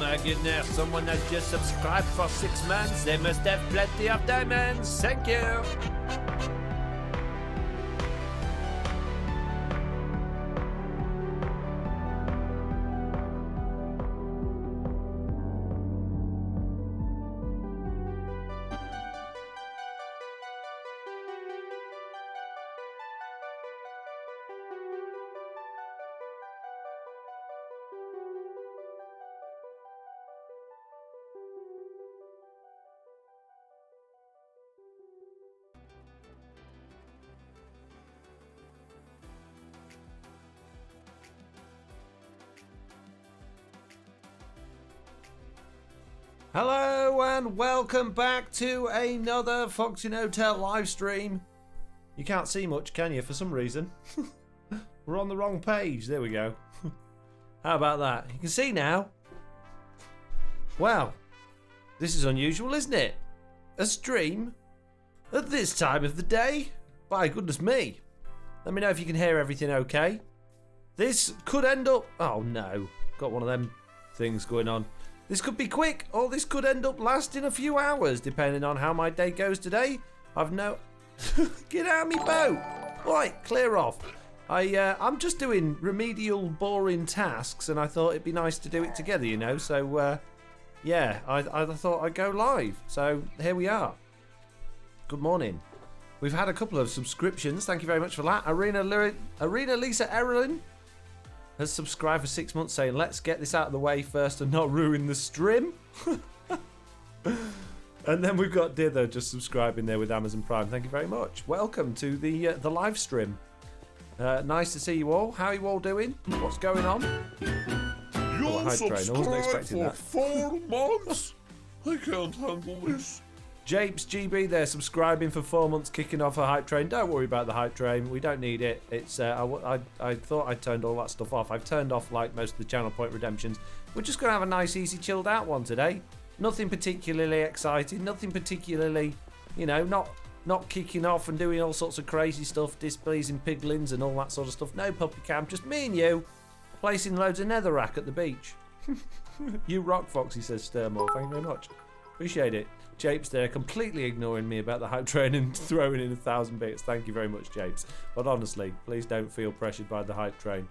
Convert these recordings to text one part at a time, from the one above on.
my goodness, someone has just subscribed for 6 months. They must have plenty of diamonds. Thank you. Hello and welcome back to another Foxing Hotel live stream. You can't see much, can you, for some reason? We're on the wrong page. There we go. How about that? You can see now. Wow. This is unusual, isn't it? A stream at this time of the day? By goodness me. Let me know if you can hear everything okay. This could end up... Oh no. Got one of them things going on. This could be quick, or this could end up lasting a few hours, depending on how my day goes today. I've no... Get out of me boat! Right, clear off. I'm just doing remedial, boring tasks, and I thought it'd be nice to do it together, you know. So, yeah, I thought I'd go live. So, here we are. Good morning. We've had a couple of subscriptions. Thank you very much for that. Arena Lisa Erlin has subscribed for 6 months, saying, let's get this out of the way first and not ruin the stream. And then we've got Dither just subscribing there with Amazon Prime. Thank you very much. Welcome to the live stream. Nice to see you all. How are you all doing? What's going on? You're subscribed for that. 4 months? I can't handle this. Japes GB there subscribing for 4 months, kicking off a hype train. Don't worry about the hype train. We don't need it. It's I thought I turned all that stuff off. I've turned off like most of the channel point redemptions. We're just gonna have a nice, easy, chilled out one today. Nothing particularly exciting. Nothing particularly, you know, not kicking off and doing all sorts of crazy stuff, displeasing piglins and all that sort of stuff. No puppy cam, just me and you, placing loads of netherrack at the beach. You rock, Foxy, says Sturmore. Thank you very much. Appreciate it. Japes there completely ignoring me about the hype train and throwing in 1,000 bits. Thank you very much, Japes. But honestly, please don't feel pressured by the hype train.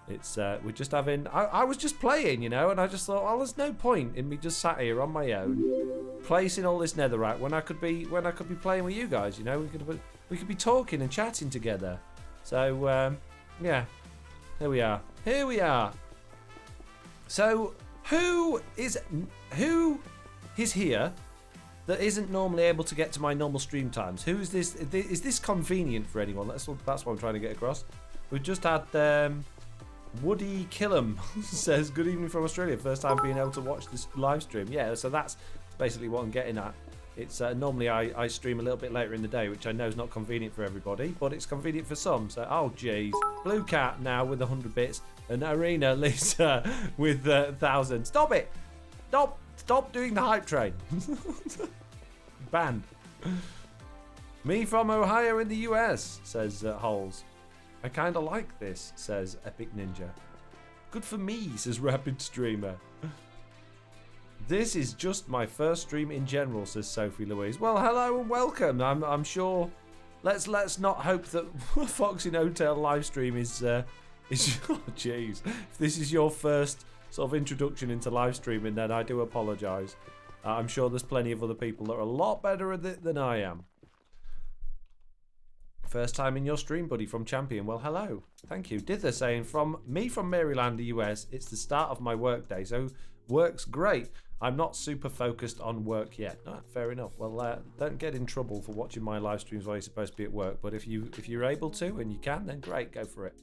It's we're just having... I was just playing, you know, and I just thought, well, there's no point in me just sat here on my own, placing all this netherrack when I could be playing with you guys. You know, we could be talking and chatting together. So yeah, here we are. Here we are. So who is here that isn't normally able to get to my normal stream times? Who is this? Is this convenient for anyone? That's what I'm trying to get across. We've just had Woody Killam says, good evening from Australia. First time being able to watch this live stream. Yeah, so that's basically what I'm getting at. It's normally I stream a little bit later in the day, which I know is not convenient for everybody, but it's convenient for some. So, oh geez. Blue Cat now with 100 bits, and Arena Lisa with 1,000. Stop it! Stop doing the hype train. Banned. Me from Ohio in the US, says Holes. I kinda like this, says Epic Ninja. Good for me, says Rapid Streamer. This is just my first stream in general, says Sophie Louise. Well, hello and welcome. I'm sure. Let's not hope that Foxing Hotel live stream is. Oh jeez. If this is your first sort of introduction into live streaming, then I do apologise. I'm sure there's plenty of other people that are a lot better at it than I am. First time in your stream, buddy, from Champion. Well, hello. Thank you. Dither saying, from Maryland, the US, it's the start of my work day, so work's great. I'm not super focused on work yet. No, fair enough. Well, don't get in trouble for watching my live streams while you're supposed to be at work, but if you're able to and you can, then great, go for it.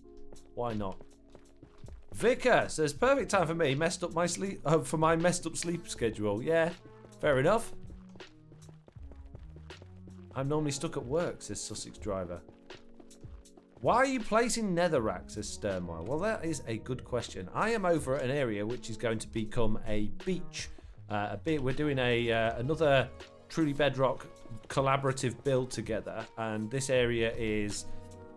Why not? Vicar says, perfect time for me. Messed up my sleep for my messed up sleep schedule. Yeah, fair enough. I'm normally stuck at work, says Sussex Driver. Why are you placing netherrack, says Sternmire? Well, that is a good question. I am over at an area which is going to become a beach. We're doing another Truly Bedrock collaborative build together, and this area is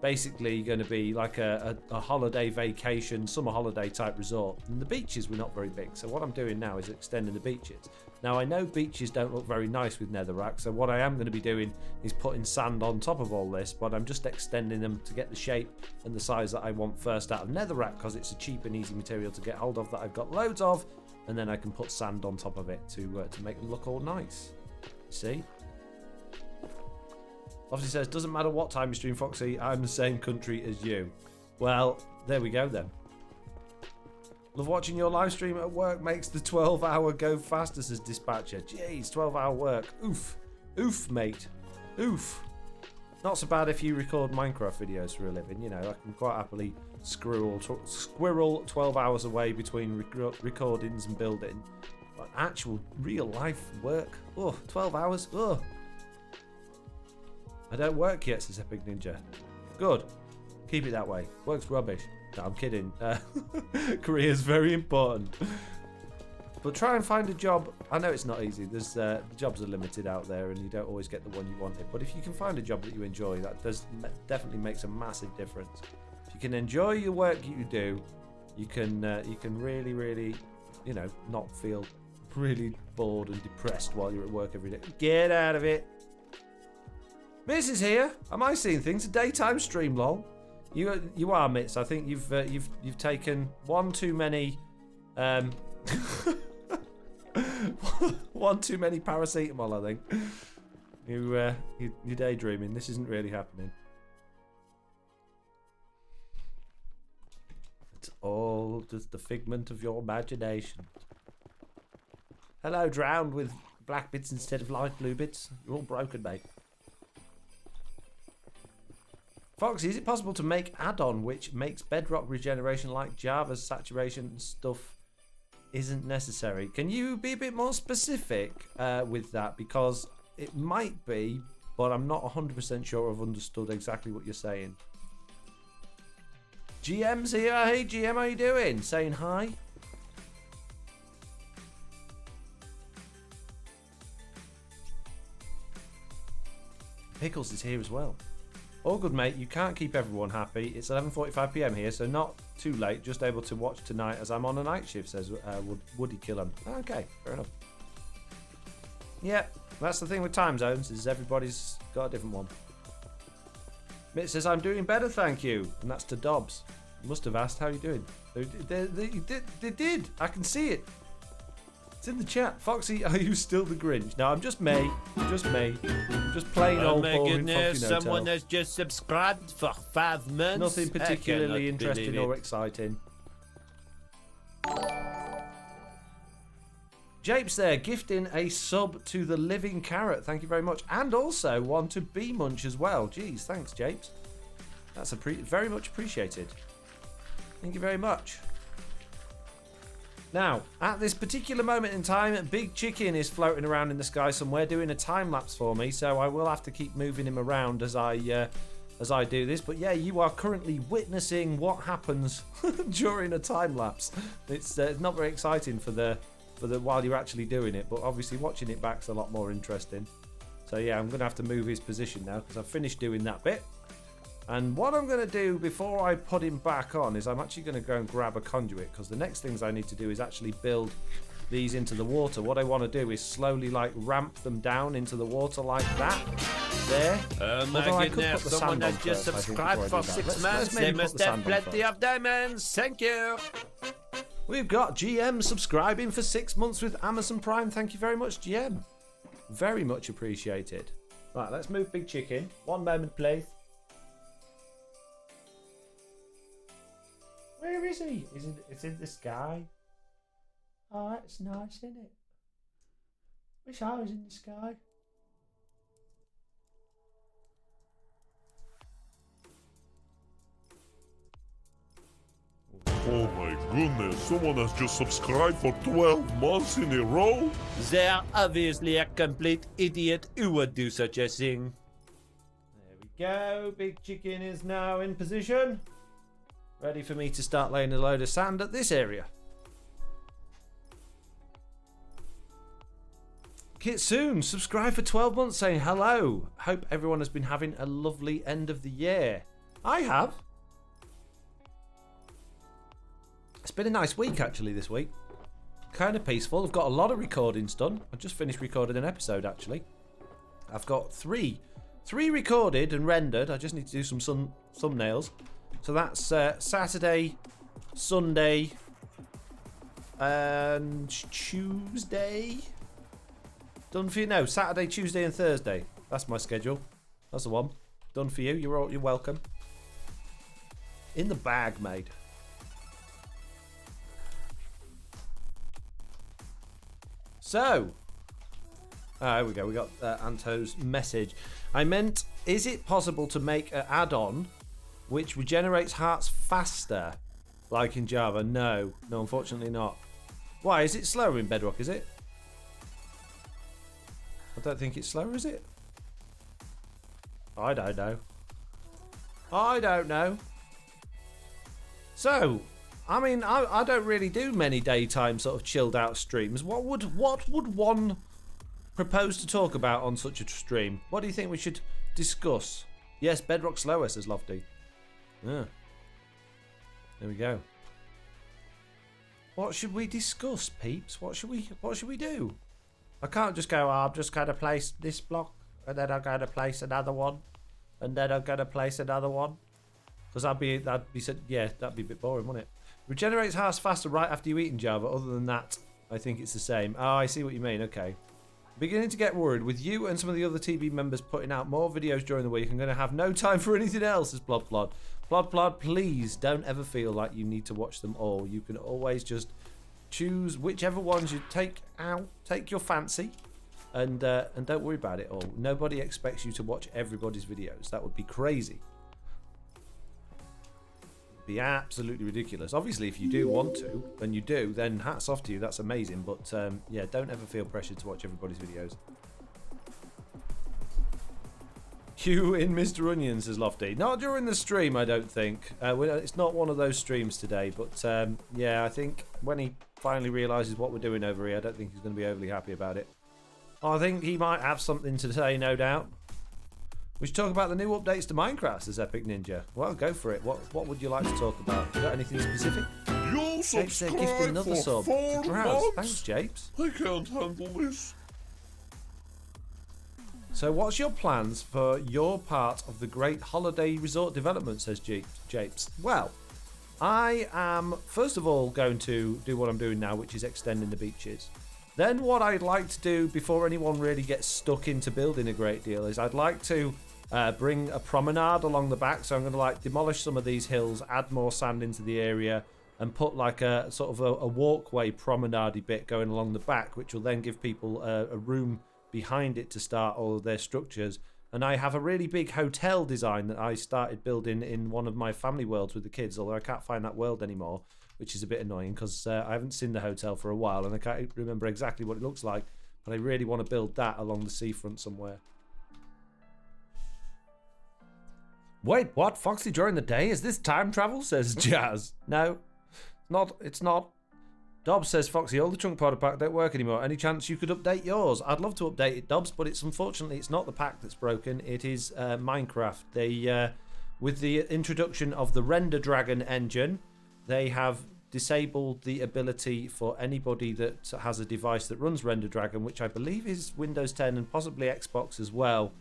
basically going to be like a holiday vacation, summer holiday type resort. And the beaches were not very big. So what I'm doing now is extending the beaches. Now I know beaches don't look very nice with netherrack. So what I am going to be doing is putting sand on top of all this. But I'm just extending them to get the shape and the size that I want first out of netherrack, because it's a cheap and easy material to get hold of that I've got loads of. And then I can put sand on top of it to make them look all nice. See? Obviously says, doesn't matter what time you stream, Foxy, I'm the same country as you. Well, there we go then. Love watching your live stream at work, makes the 12-hour go faster, says Dispatcher. Jeez, 12-hour work. Oof. Oof, mate. Oof. Not so bad if you record Minecraft videos for a living. You know, I can quite happily squirrel 12 hours away between recordings and building. But actual real life work, 12 hours, I don't work yet, says Epic Ninja. Good. Keep it that way. Work's rubbish. No, I'm kidding. Career's very important. But try and find a job. I know it's not easy. There's the jobs are limited out there, and you don't always get the one you wanted. But if you can find a job that you enjoy, that definitely makes a massive difference. If you can enjoy your work you do, you can really, really, you know, not feel really bored and depressed while you're at work every day. Get out of it. Miss is here. Am I seeing things? A daytime stream, lol. You are, Mitz. I think you've taken one too many one too many paracetamol. I think you're daydreaming. This isn't really happening. It's all just the figment of your imagination. Hello, drowned with black bits instead of light blue bits. You're all broken, mate. Foxy, is it possible to make add-on which makes Bedrock regeneration like Java's saturation stuff isn't necessary? Can you be a bit more specific with that? Because it might be, but I'm not 100% sure I've understood exactly what you're saying. GM's here. Hey, GM, how you doing? Saying hi. Pickles is here as well. All good, mate. You can't keep everyone happy. It's 11:45 PM here, so not too late. Just able to watch tonight as I'm on a night shift, says Woody Killam. Okay, fair enough. Yeah, that's the thing with time zones, is everybody's got a different one. Mitt says, I'm doing better, thank you. And that's to Dobbs. Must have asked how you doing. They did. I can see it. It's in the chat. Foxy, are you still the Grinch? No, I'm just me. Just me. I'm just plain old boring. Oh my goodness, someone has just subscribed for 5 months. Nothing particularly interesting or exciting. Japes there, gifting a sub to the Living Carrot. Thank you very much. And also one to B Munch as well. Jeez, thanks, Japes. That's very much appreciated. Thank you very much. Now, at this particular moment in time, Big Chicken is floating around in the sky somewhere doing a time lapse for me, so I will have to keep moving him around as I do this. But yeah, you are currently witnessing what happens during a time lapse. It's not very exciting for the while you're actually doing it, but obviously watching it back's a lot more interesting. So yeah, I'm gonna have to move his position now because I've finished doing that bit. And what I'm going to do before I put him back on is I'm actually going to go and grab a conduit, because the next things I need to do is actually build these into the water. What I want to do is slowly like ramp them down into the water like that. There. Oh my goodness, someone has just subscribed for 6 months. They must have plenty of diamonds. Thank you. We've got GM subscribing for 6 months with Amazon Prime. Thank you very much, GM. Very much appreciated. Right, let's move Big Chicken. One moment, please. Where is he? It's in the sky. Oh, that's nice, isn't it? Wish I was in the sky. Oh my goodness, someone has just subscribed for 12 months in a row? They're obviously a complete idiot who would do such a thing. There we go. Big Chicken is now in position. Ready for me to start laying a load of sand at this area. Kitsune, subscribe for 12 months saying hello. Hope everyone has been having a lovely end of the year. I have. It's been a nice week, actually, this week. Kind of peaceful. I've got a lot of recordings done. I just finished recording an episode, actually. I've got three recorded and rendered. I just need to do some thumbnails. So that's Saturday, Sunday, and Tuesday. Done for you? No, Saturday, Tuesday, and Thursday. That's my schedule. That's the one. Done for you. You're welcome. In the bag, mate. So, here we go. We got Anto's message. I meant, is it possible to make an add-on which regenerates hearts faster, like in Java? No, unfortunately not. Why? Is it slower in Bedrock? Is it? I don't think it's slower, is it? I don't know. So, I mean, I don't really do many daytime sort of chilled out streams. What would one propose to talk about on such a stream? What do you think we should discuss? Yes, Bedrock slower, says Lofty. Yeah. There we go. What should we discuss, peeps? What should we do? I can't just go, I'm just going to place this block, and then I'm going to place another one, and then I'm going to place another one. Because that'd be a bit boring, wouldn't it? Regenerates hearts faster right after you eat in Java. Other than that, I think it's the same. Oh, I see what you mean. Okay. Beginning to get worried. With you and some of the other TV members putting out more videos during the week, I'm going to have no time for anything else, says Plod Plod. Plod Plod, please don't ever feel like you need to watch them all. You can always just choose whichever ones you take your fancy, and don't worry about it all. Nobody expects you to watch everybody's videos. That would be crazy. Be absolutely ridiculous. Obviously, if you do want to, and you do, then hats off to you. That's amazing. But yeah, don't ever feel pressured to watch everybody's videos. Hugh in Mr. Onion, says Lofty. Not during the stream, I don't think. It's not one of those streams today. But yeah, I think when he finally realises what we're doing over here, I don't think he's going to be overly happy about it. I think he might have something to say, no doubt. We should talk about the new updates to Minecraft, says Epic Ninja. Well, go for it. What would you like to talk about? You got anything specific? You subscribe gifted another for sub. 4 months. Thanks, Japes. I can't handle this. So what's your plans for your part of the great holiday resort development, says Japes. Well, I am, first of all, going to do what I'm doing now, which is extending the beaches. Then what I'd like to do before anyone really gets stuck into building a great deal is I'd like to bring a promenade along the back. So I'm going to demolish some of these hills, add more sand into the area, and put a sort of a walkway promenade bit going along the back, which will then give people a room behind it to start all of their structures. And I have a really big hotel design that I started building in one of my family worlds with the kids, although I can't find that world anymore, which is a bit annoying because I haven't seen the hotel for a while and I can't remember exactly what it looks like, but I really want to build that along the seafront somewhere. Wait, what? Foxy during the day? Is this time travel? Says Jazz. No, it's not. Dobbs says, Foxy, all the chunk powder pack don't work anymore. Any chance you could update yours? I'd love to update it, Dobbs, but unfortunately it's not the pack that's broken. It is Minecraft. They with the introduction of the Render Dragon engine, they have disabled the ability for anybody that has a device that runs Render Dragon, which I believe is Windows 10 and possibly Xbox as well.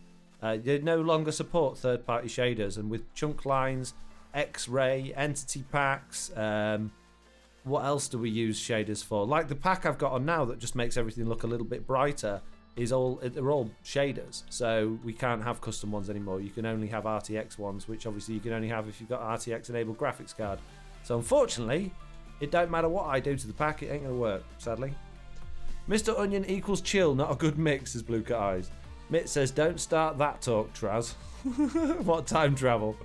They no longer support third-party shaders, and with chunk lines, X-ray, entity packs, what else do we use shaders for? Like the pack I've got on now that just makes everything look a little bit brighter they're all shaders, so we can't have custom ones anymore. You can only have RTX ones, which obviously you can only have if you've got RTX enabled graphics card. So unfortunately, it don't matter what I do to the pack, it ain't gonna work, sadly. Mr. Onion equals chill, not a good mix, says Blue Cat Eyes. Mitt says, don't start that talk, Traz. What time travel?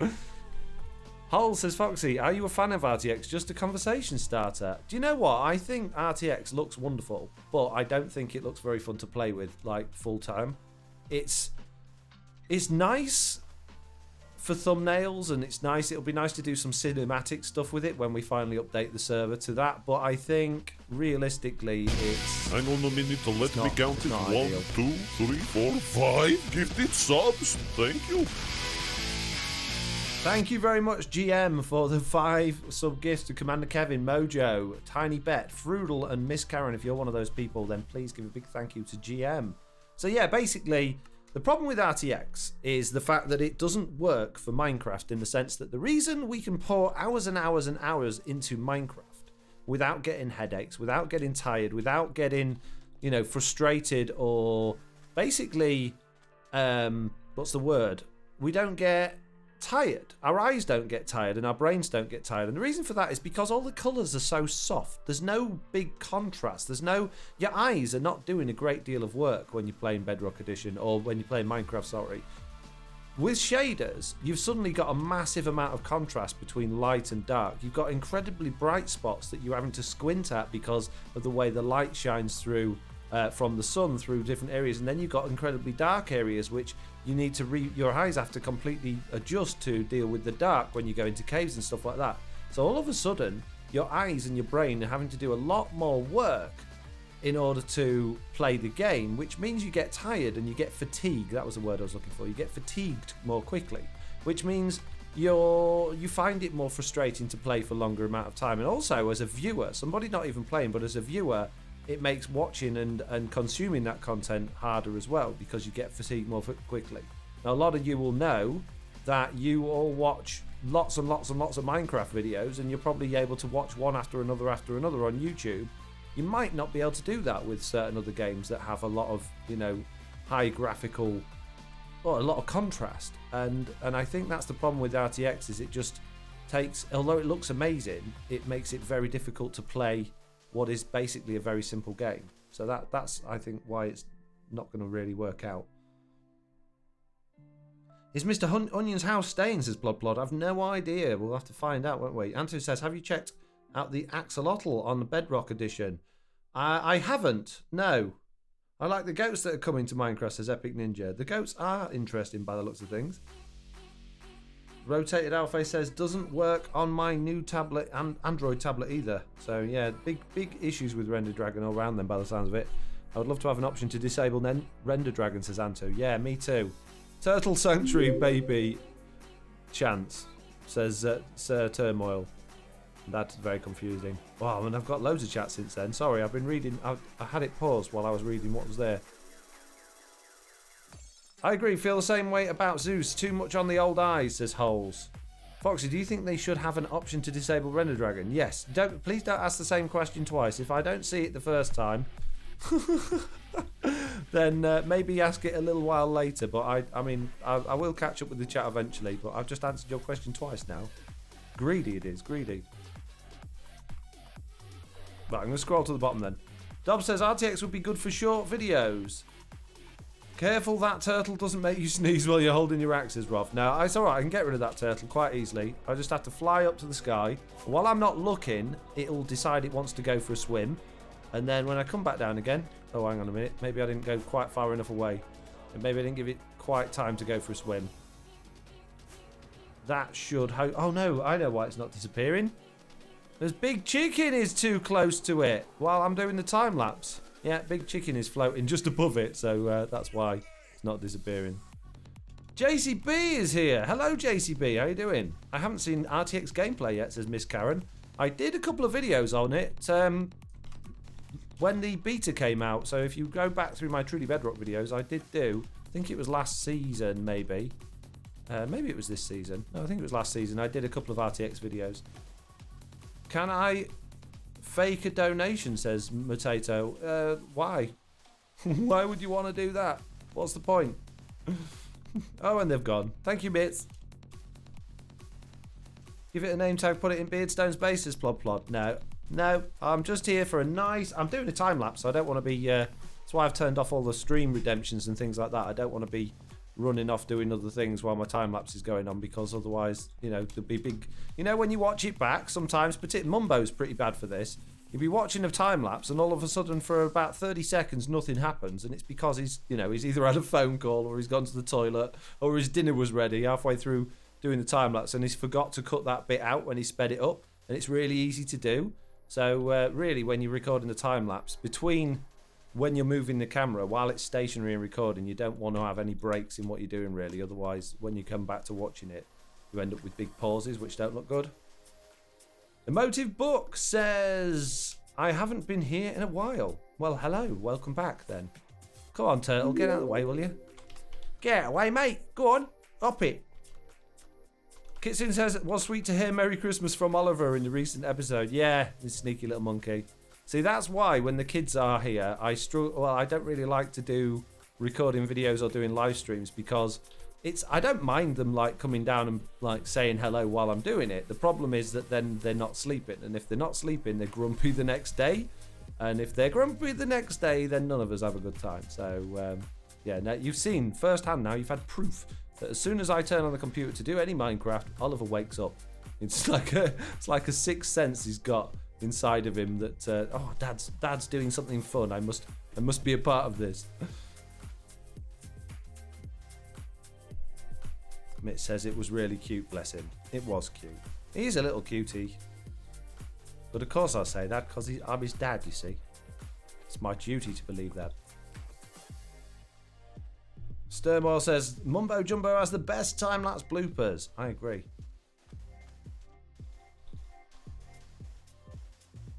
Hole says, Foxy, are you a fan of RTX? Just a conversation starter. Do you know what? I think RTX looks wonderful, but I don't think it looks very fun to play with, full time. It's nice for thumbnails, and it's nice. It'll be nice to do some cinematic stuff with it when we finally update the server to that, but I think realistically it's... Hang on a minute to let me count it. 1, 2, 3, 4, 5 gifted subs. Thank you. Thank you very much, GM, for the 5 sub-gifts to Commander Kevin, Mojo, Tiny Bet, Frudel, and Miss Karen. If you're one of those people, then please give a big thank you to GM. So yeah, basically, the problem with RTX is the fact that it doesn't work for Minecraft, in the sense that the reason we can pour hours and hours and hours into Minecraft without getting headaches, without getting tired, without getting, frustrated, or basically, what's the word? We don't get tired. Our eyes don't get tired and our brains don't get tired. And the reason for that is because all the colours are so soft. There's no big contrast. Your eyes are not doing a great deal of work when you're playing Bedrock Edition, or when you're playing Minecraft, sorry. With shaders, you've suddenly got a massive amount of contrast between light and dark. You've got incredibly bright spots that you're having to squint at because of the way the light shines through from the sun through different areas, and then you've got incredibly dark areas which you need to your eyes have to completely adjust to deal with the dark when you go into caves and stuff like that. So all of a sudden, your eyes and your brain are having to do a lot more work in order to play the game, which means you get tired and you get fatigued. That was the word I was looking for. You get fatigued more quickly, which means you find it more frustrating to play for longer amount of time. And also, as a viewer, somebody not even playing, but as a viewer, it makes watching and consuming that content harder as well, because you get fatigued more quickly. Now, a lot of you will know that you all watch lots and lots and lots of Minecraft videos, and you're probably able to watch one after another on YouTube. You might not be able to do that with certain other games that have a lot of, high graphical, or a lot of contrast. And I think that's the problem with RTX, is it just takes, although it looks amazing, it makes it very difficult to play what is basically a very simple game. So that's I think why it's not going to really work out. Is Mr. Onion's house staying, says Bloodplod? I've no idea. We'll have to find out, won't we? Anthony says, have you checked out the Axolotl on the Bedrock edition? I haven't, no. I like the goats that are coming to Minecraft, says Epic Ninja. The goats are interesting by the looks of things. Rotated Alpha says, doesn't work on my new tablet and Android tablet either. So yeah, big issues with Render Dragon all around them by the sounds of it. I would love to have an option to disable Render Dragon, says Anto. Yeah, me too. Turtle Sanctuary baby chance, says Sir Turmoil. That's very confusing. Wow, and I've got loads of chat since then. Sorry, I've been reading. I had it paused while I was reading what was there. I agree, feel the same way about Zeus. Too much on the old eyes, says Holes. Foxy, do you think they should have an option to disable Render Dragon? Yes. Please don't ask the same question twice. If I don't see it the first time, then maybe ask it a little while later. But I will catch up with the chat eventually. But I've just answered your question twice now. Greedy it is, greedy. Right, I'm going to scroll to the bottom then. Dob says RTX would be good for short videos. Careful that turtle doesn't make you sneeze while you're holding your axes, Rob. No, it's alright, I can get rid of that turtle quite easily. I just have to fly up to the sky. While I'm not looking, it'll decide it wants to go for a swim. And then when I come back down again... Oh, hang on a minute. Maybe I didn't go quite far enough away. And maybe I didn't give it quite time to go for a swim. That should... Oh no, I know why it's not disappearing. Because Big Chicken is too close to it while I'm doing the time lapse. Yeah, Big Chicken is floating just above it, so that's why it's not disappearing. JCB is here. Hello, JCB. How you doing? I haven't seen RTX gameplay yet, says Miss Karen. I did a couple of videos on it when the beta came out. So if you go back through my Truly Bedrock videos, I did do. I think it was last season, maybe. Maybe it was this season. No, I think it was last season. I did a couple of RTX videos. Can I fake a donation, says Matato. Why? Why would you want to do that? What's the point? Oh, and they've gone. Thank you, bits. Give it a name tag, put it in Beardstone's base, says Plod. No, I'm just here for a nice... I'm doing a time lapse, so I don't want to be... that's why I've turned off all the stream redemptions and things like that. I don't want to be running off doing other things while my time lapse is going on, because otherwise, there'll be big... when you watch it back, sometimes, Mumbo's pretty bad for this. You'll be watching a time lapse, and all of a sudden, for about 30 seconds, nothing happens, and it's because he's either had a phone call, or he's gone to the toilet, or his dinner was ready halfway through doing the time lapse, and he's forgot to cut that bit out when he sped it up, and it's really easy to do. So really, when you're recording the time lapse, between when you're moving the camera while it's stationary and recording, you don't want to have any breaks in what you're doing, really. Otherwise, when you come back to watching it, You end up with big pauses, which don't look good. Emotive Book says, I haven't been here in a while. Well, hello. Welcome back, then. Come on, Turtle. Get out of the way, will you? Get out of the way, mate. Go on. Up it. Kitsun says, it was sweet to hear Merry Christmas from Oliver in the recent episode. Yeah, this sneaky little monkey. See, that's why when the kids are here, I don't really like to do recording videos or doing live streams because I don't mind them like coming down and like saying hello while I'm doing it. The problem is that then they're not sleeping, and if they're not sleeping, they're grumpy the next day. And if they're grumpy the next day, then none of us have a good time. So yeah, now you've seen firsthand. Now you've had proof that as soon as I turn on the computer to do any Minecraft, Oliver wakes up. It's like a sixth sense he's got inside of him that oh, Dad's doing something fun. I must be a part of this. Mitt says it was really cute, bless him. It was cute. He's a little cutie. But of course I'll say that because I'm his dad, you see. It's my duty to believe that. Sturmore says, Mumbo Jumbo has the best time-lapse bloopers. I agree.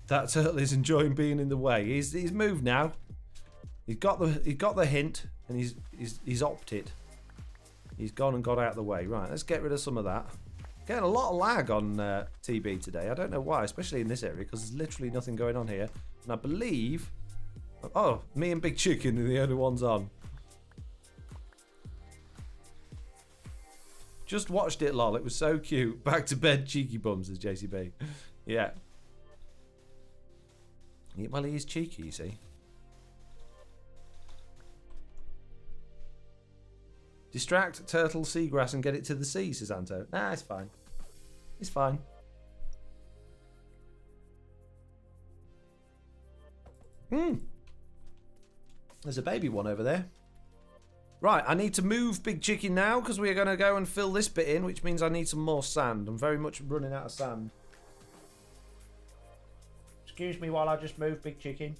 That turtle is enjoying being in the way. He's moved now. He got the hint and he's opted. He's gone and got out of the way. Right, let's get rid of some of that. Getting a lot of lag on TB today. I don't know why, especially in this area, because there's literally nothing going on here. And I believe... Oh, me and Big Chicken are the only ones on. Just watched it, lol. It was so cute. Back to bed, cheeky bums, as JCB. Yeah. Well, he is cheeky, you see. Distract turtle seagrass and get it to the sea, says Anto. Nah, it's fine. It's fine. There's a baby one over there. Right, I need to move Big Chicken now because we are going to go and fill this bit in, which means I need some more sand. I'm very much running out of sand. Excuse me while I just move Big Chicken.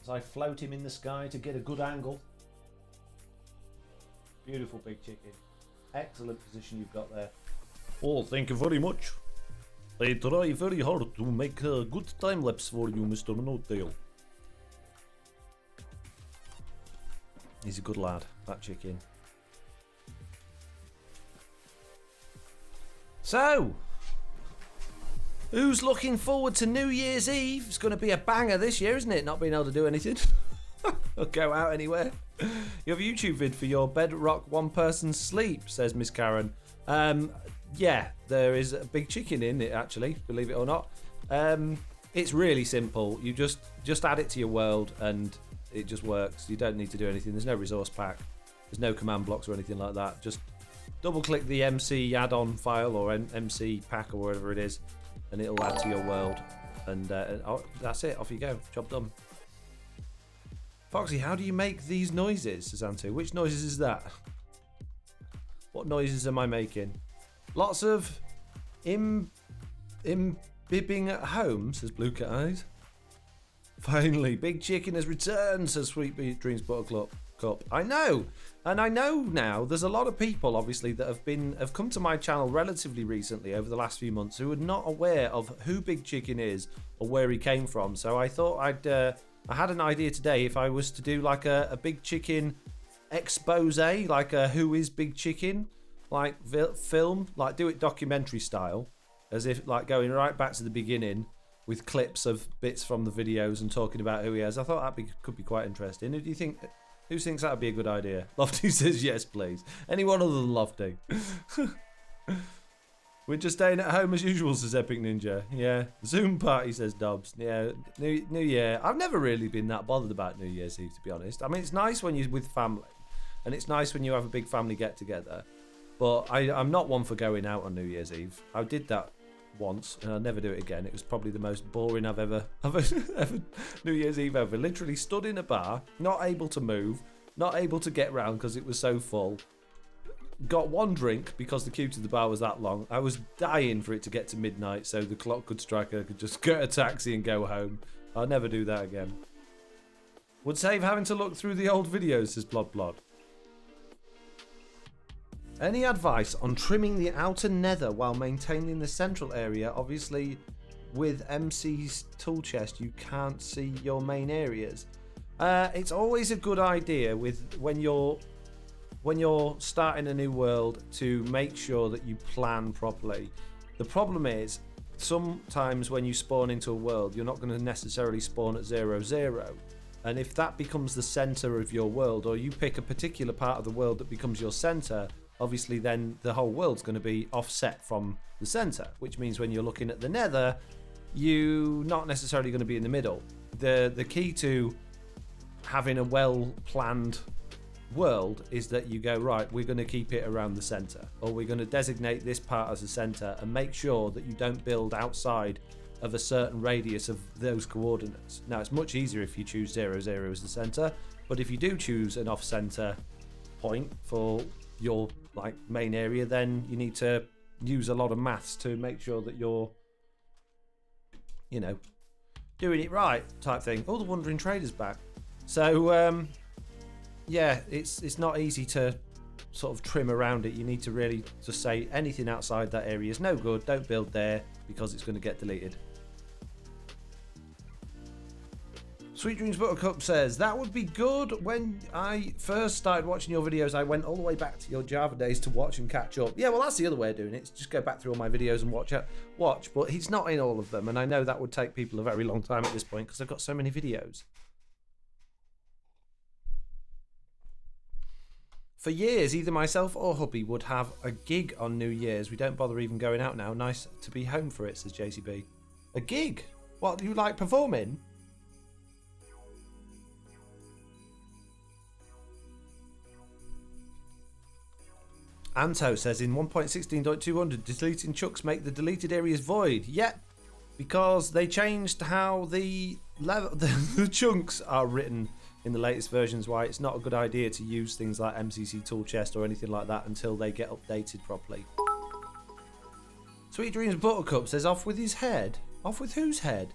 As I float him in the sky to get a good angle. Beautiful Big Chicken. Excellent position you've got there. Oh, thank you very much. I try very hard to make a good time lapse for you, Mr. No-Tail. He's a good lad, that chicken. So, who's looking forward to New Year's Eve? It's going to be a banger this year, isn't it? Not being able to do anything. Or go out anywhere. You have a YouTube vid for your Bedrock one-person sleep, says Miss Karen. Yeah, there is a Big Chicken in it, actually, believe it or not. It's really simple. You just add it to your world and it just works. You don't need to do anything. There's no resource pack. There's no command blocks or anything like that. Just double-click the MC add-on file or MC pack or whatever it is, and it'll add to your world. And that's it. Off you go. Job done. Foxy, how do you make these noises, says Anto? Which noises is that? What noises am I making? Lots of bibbing at home, says Blue Cat Eyes. Finally, Big Chicken has returned, says Sweet Dreams Buttercup. I know, and I know now there's a lot of people obviously that have come to my channel relatively recently over the last few months who are not aware of who Big Chicken is or where he came from. So I thought I had an idea today if I was to do like a Big Chicken expose, like a Who is Big Chicken like film, like do it documentary style, as if like going right back to the beginning with clips of bits from the videos and talking about who he is. I thought that could be quite interesting. Who thinks that would be a good idea? Lofty says yes, please. Anyone other than Lofty? We're just staying at home as usual, says Epic Ninja. Yeah. Zoom party, says Dobbs. Yeah. New Year. I've never really been that bothered about New Year's Eve, to be honest. I mean, it's nice when you're with family, and it's nice when you have a big family get together. But I'm not one for going out on New Year's Eve. I did that once, and I'll never do it again. It was probably the most boring I've ever New Year's Eve ever. Literally stood in a bar, not able to move, not able to get round because it was so full. Got one drink because the queue to the bar was that long. I was dying for it to get to midnight so the clock could strike. I could just get a taxi and go home. I'll never do that again. Would save having to look through the old videos, says Blod Blod. Any advice on trimming the outer nether while maintaining the central area? Obviously, with MC's tool chest, you can't see your main areas. It's always a good idea when you're starting a new world to make sure that you plan properly. The problem is, sometimes when you spawn into a world, you're not going to necessarily spawn at 0, and if that becomes the center of your world, or you pick a particular part of the world that becomes your center, obviously then the whole world's going to be offset from the center, which means when you're looking at the nether, you're not necessarily going to be in the middle. The key to having a well-planned world is that you go, right, we're going to keep it around the center, or we're going to designate this part as a center and make sure that you don't build outside of a certain radius of those coordinates. Now, it's much easier if you choose 0 as the center, but if you do choose an off-center point for your main area, then you need to use a lot of maths to make sure that you're, doing it right, type thing. Oh, the Wandering Trader's back. So yeah, it's not easy to sort of trim around it. You need to really just say anything outside that area is no good, don't build there, because it's going to get deleted. Sweet Dreams Buttercup says, that would be good. When I first started watching your videos, I went all the way back to your Java days to watch and catch up. Yeah, well, that's the other way of doing it. It's just go back through all my videos and watch, but he's not in all of them, and I know that would take people a very long time at this point because I've got so many videos. For years, either myself or hubby would have a gig on New Year's. We don't bother even going out now. Nice to be home for it, says JCB. A gig? What, do you like performing? Anto says, in 1.16.200, deleting chunks make the deleted areas void. Yep, because they changed how the chunks are written in the latest versions, why it's not a good idea to use things like MCC Tool Chest or anything like that until they get updated properly. Sweet Dreams Buttercup says, off with his head. Off with whose head?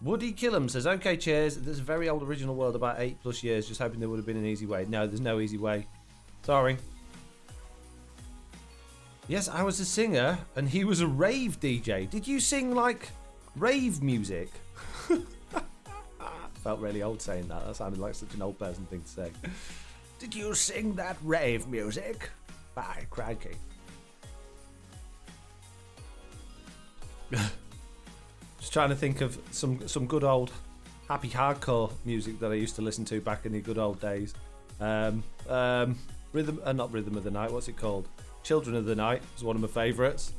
Woody Killam says, okay, cheers. There's a very old original world about 8+ years, just hoping there would have been an easy way. No, there's no easy way. Sorry. Yes, I was a singer and he was a rave DJ. Did you sing like rave music? Felt really old saying that. That sounded like such an old person thing to say. Did you sing that rave music? By crikey. Just trying to think of some good old happy hardcore music that I used to listen to back in the good old days. Not Rhythm of the Night. What's it called? Children of the Night was one of my favourites.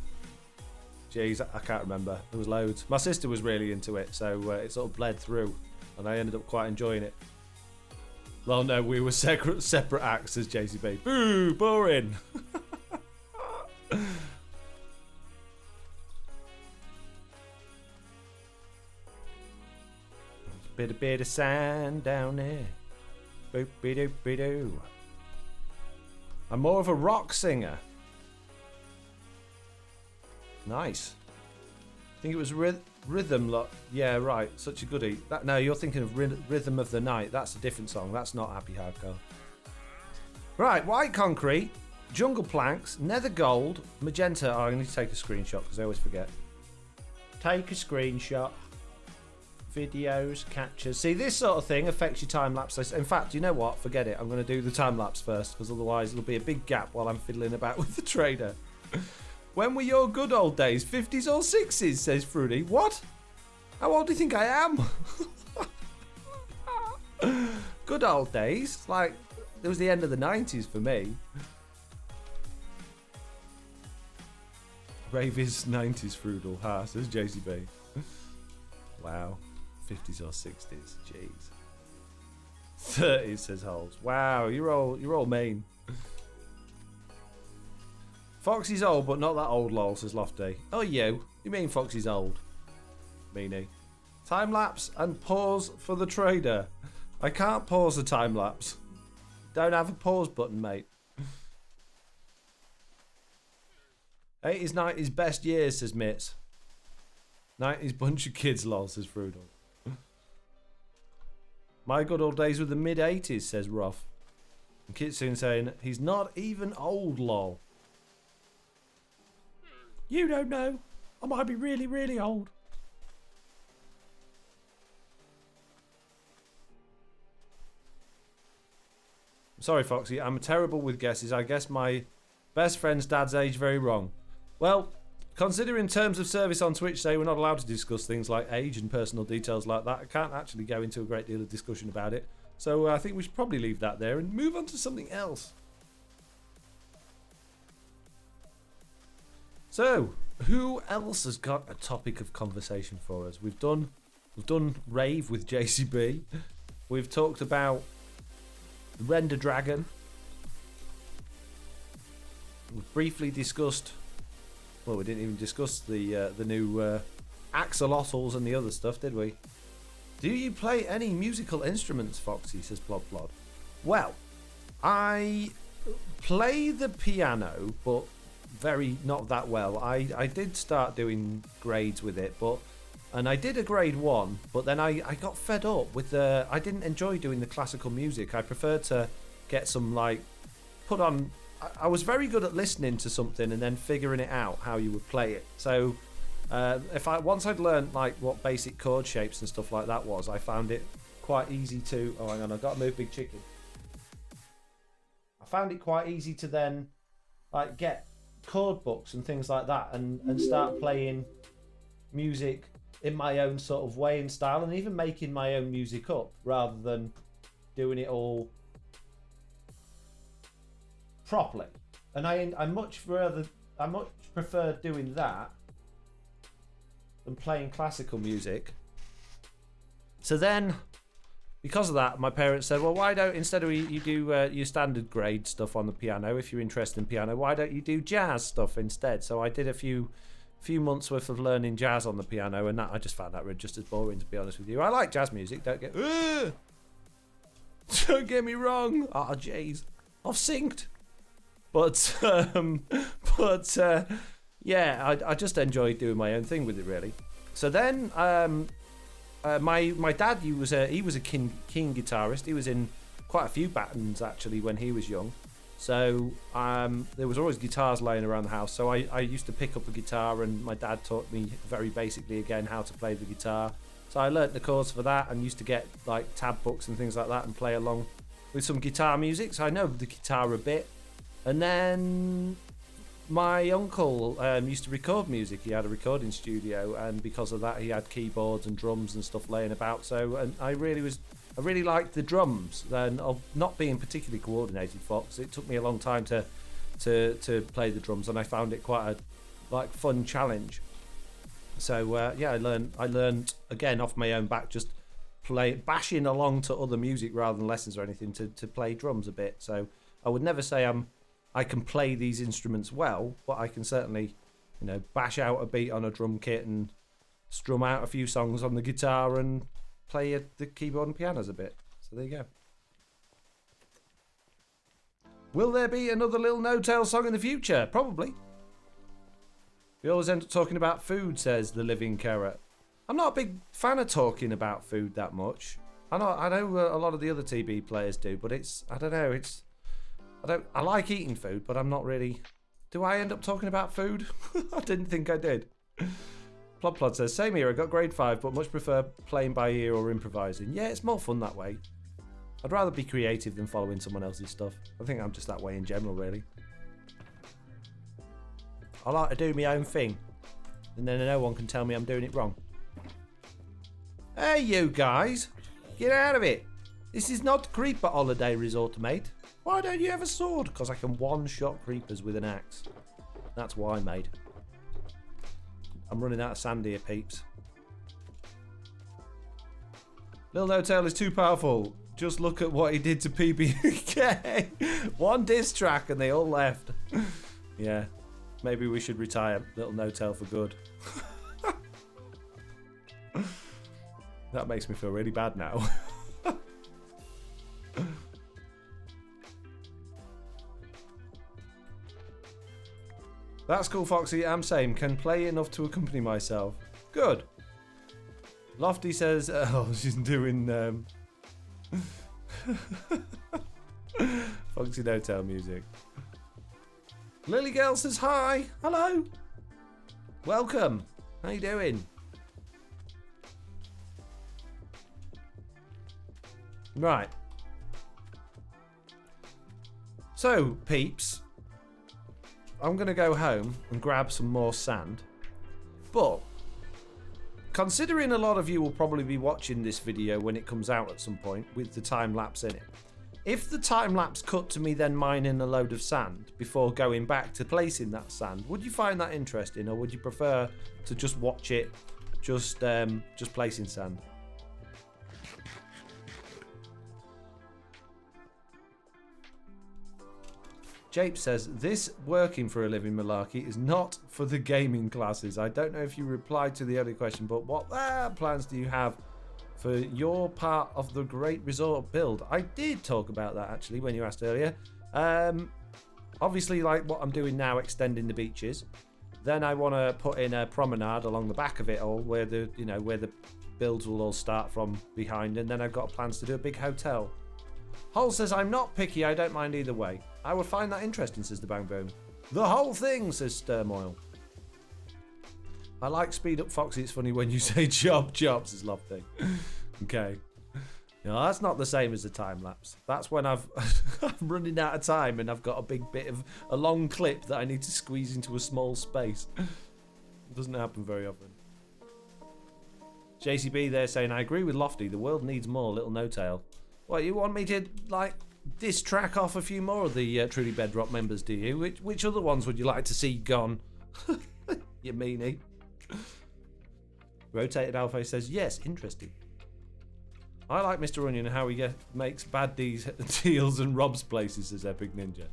Jeez, I can't remember. There was loads. My sister was really into it, so it sort of bled through. And I ended up quite enjoying it. Well, no, we were separate acts as JCB. Boo, boring. Bit of sand down there. Boop-be-doop-be-doo. I'm more of a rock singer. Nice. I think it was Rhythm. Yeah, right. Such a goodie. No, you're thinking of Rhythm of the Night. That's a different song. That's not happy hardcore. Right, white concrete, jungle planks, nether gold, magenta. Oh, I need to take a screenshot because I always forget. Take a screenshot. Videos, captures. See, this sort of thing affects your time lapse. In fact, you know what? Forget it. I'm going to do the time lapse first because otherwise there'll be a big gap while I'm fiddling about with the trader. When were your good old days? 50s or 60s, says Fruity. What? How old do you think I am? Good old days? Like, it was the end of the 90s for me. Rave is 90s, Fruidal. Ha, says JCB. Wow. 50s or 60s. Jeez. 30s, says Holes. Wow, you're all mean. Foxy's old, but not that old, lol, says Lofty. Oh, you mean Foxy's old? Meanie. Time lapse and pause for the trader. I can't pause the time lapse. Don't have a pause button, mate. 80s, 90s, best years, says Mitz. 90s bunch of kids, lol, says Frudel. My good old days were the mid-80s, says Ruff. And Kitsune saying, he's not even old, lol. You don't know. I might be really, really old. Sorry, Foxy. I'm terrible with guesses. I guess my best friend's dad's age very wrong. Well, considering terms of service on Twitch say we're not allowed to discuss things like age and personal details like that, I can't actually go into a great deal of discussion about it. So I think we should probably leave that there and move on to something else. So, who else has got a topic of conversation for us? We've done Rave with JCB. We've talked about the Render Dragon. We've briefly discussed. Well, we didn't even discuss the new axolotls and the other stuff, did we? Do you play any musical instruments, Foxy? Says Plod Plod. Well, I play the piano, but not that well. I did start doing grades with it, and I did a grade 1, but then I got fed up with I didn't enjoy doing the classical music. I preferred to get some put on. I was very good at listening to something and then figuring it out how you would play it. So once I'd learned what basic chord shapes and stuff like that was, I found it quite easy to. Oh, hang on, I've got to move Big Chicken. I found it quite easy to then get chord books and things like that and start playing music in my own sort of way and style, and even making my own music up rather than doing it all properly. And I much prefer doing that than playing classical music. So then, because of that, my parents said, well, why don't, instead of you do your standard grade stuff on the piano, if you're interested in piano, why don't you do jazz stuff instead? So I did a few months worth of learning jazz on the piano, and I just found that just as boring, to be honest with you. I like jazz music, don't get me wrong. Oh jeez, I've synced. But yeah, I just enjoyed doing my own thing with it, really. So then my dad, he was a keen guitarist. He was in quite a few bands actually when he was young. So there was always guitars laying around the house. So I used to pick up a guitar, and my dad taught me very basically again how to play the guitar. So I learnt the chords for that and used to get tab books and things like that and play along with some guitar music. So I know the guitar a bit. And then my uncle used to record music. He had a recording studio, and because of that, he had keyboards and drums and stuff laying about. So, and I really liked the drums. And of not being particularly coordinated, Fox, it took me a long time to play the drums, and I found it quite a fun challenge. So yeah, I learned again off my own back, just bashing along to other music rather than lessons or anything to play drums a bit. So I would never say I can play these instruments well, but I can certainly, bash out a beat on a drum kit and strum out a few songs on the guitar and play the keyboard and pianos a bit. So there you go. Will there be another Lil No Tail song in the future? Probably. We always end up talking about food, says the Living Carrot. I'm not a big fan of talking about food that much. I know a lot of the other TB players do, but I like eating food, but I'm not really. Do I end up talking about food? I didn't think I did. Plod Plod says, same here, I got grade 5, but much prefer playing by ear or improvising. Yeah, it's more fun that way. I'd rather be creative than following someone else's stuff. I think I'm just that way in general, really. I like to do my own thing, and then no one can tell me I'm doing it wrong. Hey, you guys! Get out of it! This is not Creeper Holiday Resort, mate. Why don't you have a sword? Because I can one-shot creepers with an axe. That's why, mate. I'm running out of sand here, peeps. Lil No Tail is too powerful. Just look at what he did to PBK. One diss track and they all left. Yeah. Maybe we should retire Lil No Tail for good. That makes me feel really bad now. That's cool, Foxy. I'm same. Can play enough to accompany myself. Good. Lofty says, oh, she's doing Foxy No Tail music. Lily Girl says hi. Hello. Welcome. How you doing? Right. So, peeps, I'm going to go home and grab some more sand. But, considering a lot of you will probably be watching this video when it comes out at some point with the time lapse in it, if the time lapse cut to me then mining a load of sand before going back to placing that sand, would you find that interesting, or would you prefer to just watch it just placing sand? Jape says, this working for a living malarkey is not for the gaming classes. I don't know if you replied to the other question, but what plans do you have for your part of the Great Resort build? I did talk about that actually when you asked earlier. Obviously, like what I'm doing now, extending the beaches. Then I want to put in a promenade along the back of it all, where the builds will all start from behind, and then I've got plans to do a big hotel. Hole says, I'm not picky, I don't mind either way. I would find that interesting, says the Bang Boom. The whole thing, says Sturmoil. I like Speed Up Foxy, it's funny when you say job, says Lofty. Okay. No, that's not the same as the time lapse. That's when I'm running out of time and I've got a big bit of a long clip that I need to squeeze into a small space. It doesn't happen very often. JCB there saying, I agree with Lofty, the world needs more Little No Tail. What, you want me to, like, diss track off a few more of the Truly Bedrock members, do you? Which other ones would you like to see gone? You meanie. Rotated Alpha says, yes, interesting. I like Mr. Onion and how he makes bad deals and robs places, says Epic Ninja.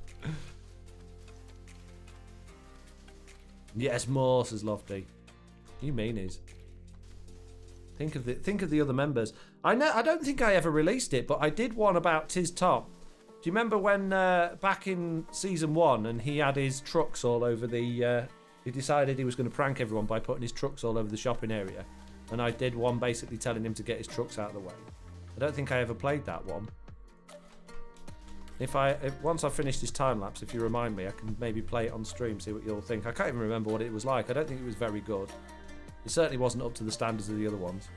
Yes, more, says Lofty. You meanies. Think of the other members. I don't think I ever released it, but I did one about Tiz Tom. Do you remember when back in season 1 and he had his trucks all over the... he decided he was going to prank everyone by putting his trucks all over the shopping area. And I did one basically telling him to get his trucks out of the way. I don't think I ever played that one. Once I finish this time lapse, if you remind me, I can maybe play it on stream, see what you'll think. I can't even remember what it was like. I don't think it was very good. It certainly wasn't up to the standards of the other ones.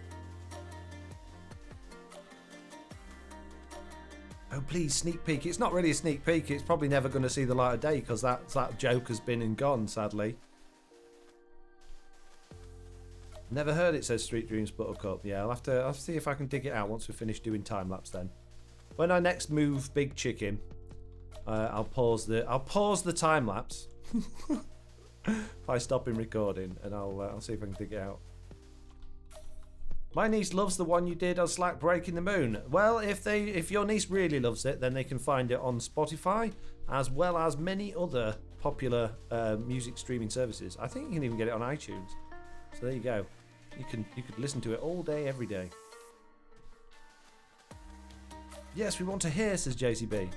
Oh, please, sneak peek. It's not really a sneak peek. It's probably never going to see the light of day because that joke has been and gone, sadly. Never heard it, says Street Dreams Buttercup. Yeah, I'll see if I can dig it out once we finish doing time lapse then. When I next move Big Chicken, I'll pause the time lapse by stopping recording, and I'll see if I can dig it out. My niece loves the one you did on Slack Breaking the Moon. Well, if your niece really loves it, then they can find it on Spotify, as well as many other popular music streaming services. I think you can even get it on iTunes. So there you go. You could listen to it all day, every day. Yes, we want to hear, says JCB.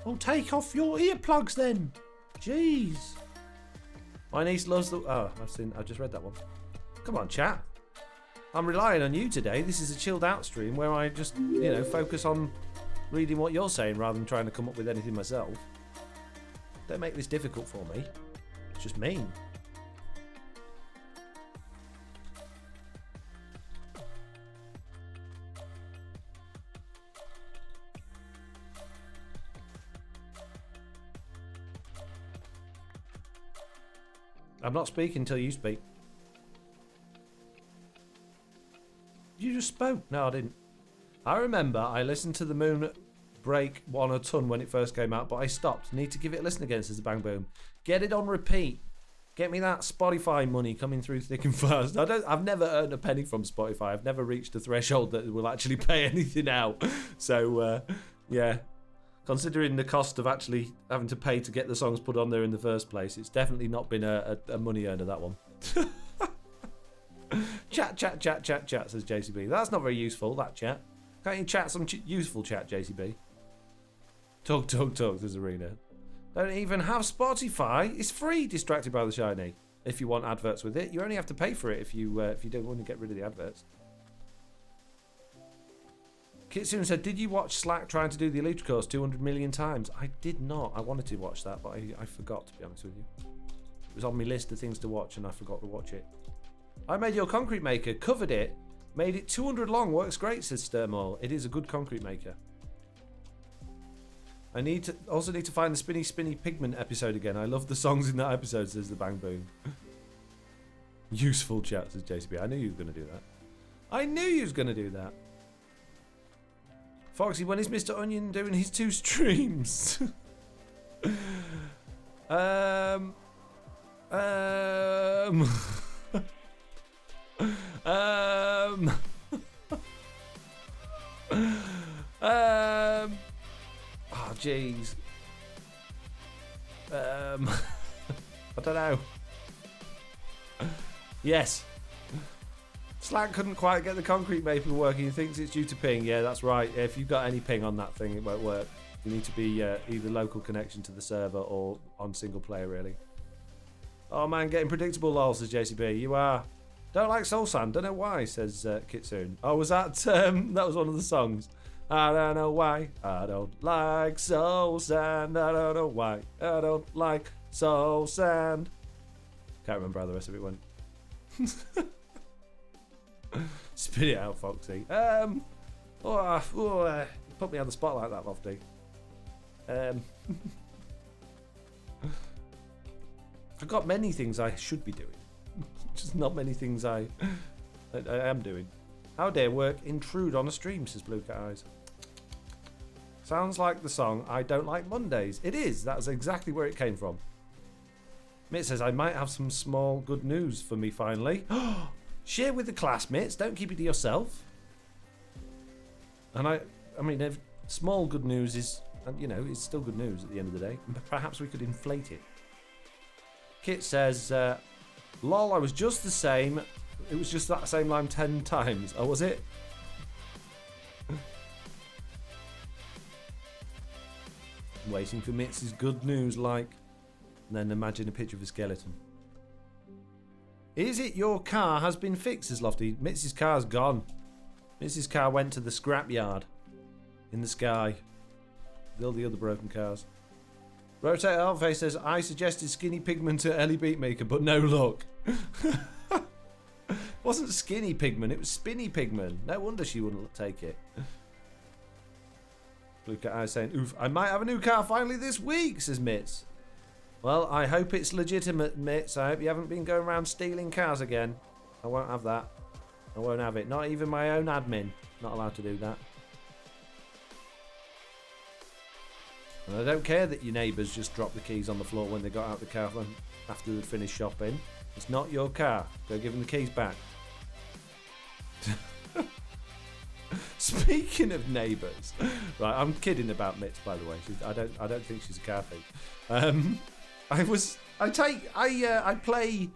Oh, take off your earplugs then. Jeez. My niece loves the... Oh, I just read that one. Come on, chat. I'm relying on you today. This is a chilled out stream where I just, focus on reading what you're saying rather than trying to come up with anything myself. Don't make this difficult for me. It's just mean. I'm not speaking until you speak. You just spoke. No, I didn't. I remember I listened to the Moon Break one a ton when it first came out, but I stopped. Need to give it a listen again, says the Bang Boom. Get it on repeat. Get me that Spotify money coming through thick and fast. I've never earned a penny from Spotify. I've never reached a threshold that will actually pay anything out. So, yeah. Considering the cost of actually having to pay to get the songs put on there in the first place, it's definitely not been a money earner, that one. Chat, says JCB. That's not very useful, that chat. Can't you chat some useful chat, JCB? Talk, says Arena. Don't even have Spotify. It's free, Distracted by the Shiny. If you want adverts with it, you only have to pay for it if you don't want to get rid of the adverts. Kitsune said, did you watch Slack trying to do the Elite course 200 million times? I did not. I wanted to watch that, but I forgot, to be honest with you. It was on my list of things to watch, and I forgot to watch it. I made your concrete maker, covered it, made it 200 long. Works great, says Sturmall. It is a good concrete maker. I also need to find the Spinny Pigment episode again. I love the songs in that episode, says the Bang Boom. Useful chat, says JCB. I knew you were going to do that. I knew you was going to do that. Foxy, when is Mr. Onion doing his 2 streams? um, oh, jeez. I don't know. Yes. Slack couldn't quite get the concrete maker working. He thinks it's due to ping. Yeah, that's right. If you've got any ping on that thing, it won't work. You need to be either local connection to the server or on single player, really. Oh man, getting predictable, lol, says JCB. You are. Don't like Soul Sand. Don't know why, says Kitsune. Oh, was that that was one of the songs. I don't know why. I don't like Soul Sand. I don't know why. I don't like Soul Sand. Can't remember how the rest of it went. Spit it out, Foxy. Put me on the spot like that, Lofty. I've got many things I should be doing. Just not many things I am doing. How dare work intrude on a stream, says Blue Cat Eyes. Sounds like the song I Don't Like Mondays. It is. That's exactly where it came from. Mitt says, I might have some small good news for me finally. Share with the classmates. Don't keep it to yourself. And I mean, if small good news is, you know, it's still good news at the end of the day. Perhaps we could inflate it. Kit says, lol, I was just the same. It was just that same line 10 times. Oh, was it? Waiting for Mitzi's good news, like. And then imagine a picture of a skeleton. Is it your car has been fixed, says Lofty? Mitzi's car's gone. Mitzi's car went to the scrapyard in the sky with all the other broken cars. Rotate Altface says, I suggested Skinny Pigment to Ellie Beatmaker, but no luck. It wasn't Skinny Pigment, it was Spinny Pigment. No wonder she wouldn't take it. Blue Cat Eye saying, oof, I might have a new car finally this week, says Mitz. Well, I hope it's legitimate, Mitz. I hope you haven't been going around stealing cars again. I won't have that. I won't have it. Not even my own admin. Not allowed to do that. And I don't care that your neighbours just dropped the keys on the floor when they got out the car after they'd finished shopping. It's not your car. Go give them the keys back. Speaking of neighbours, right? I'm kidding about Mitz, by the way. I don't think she's a car thief. I play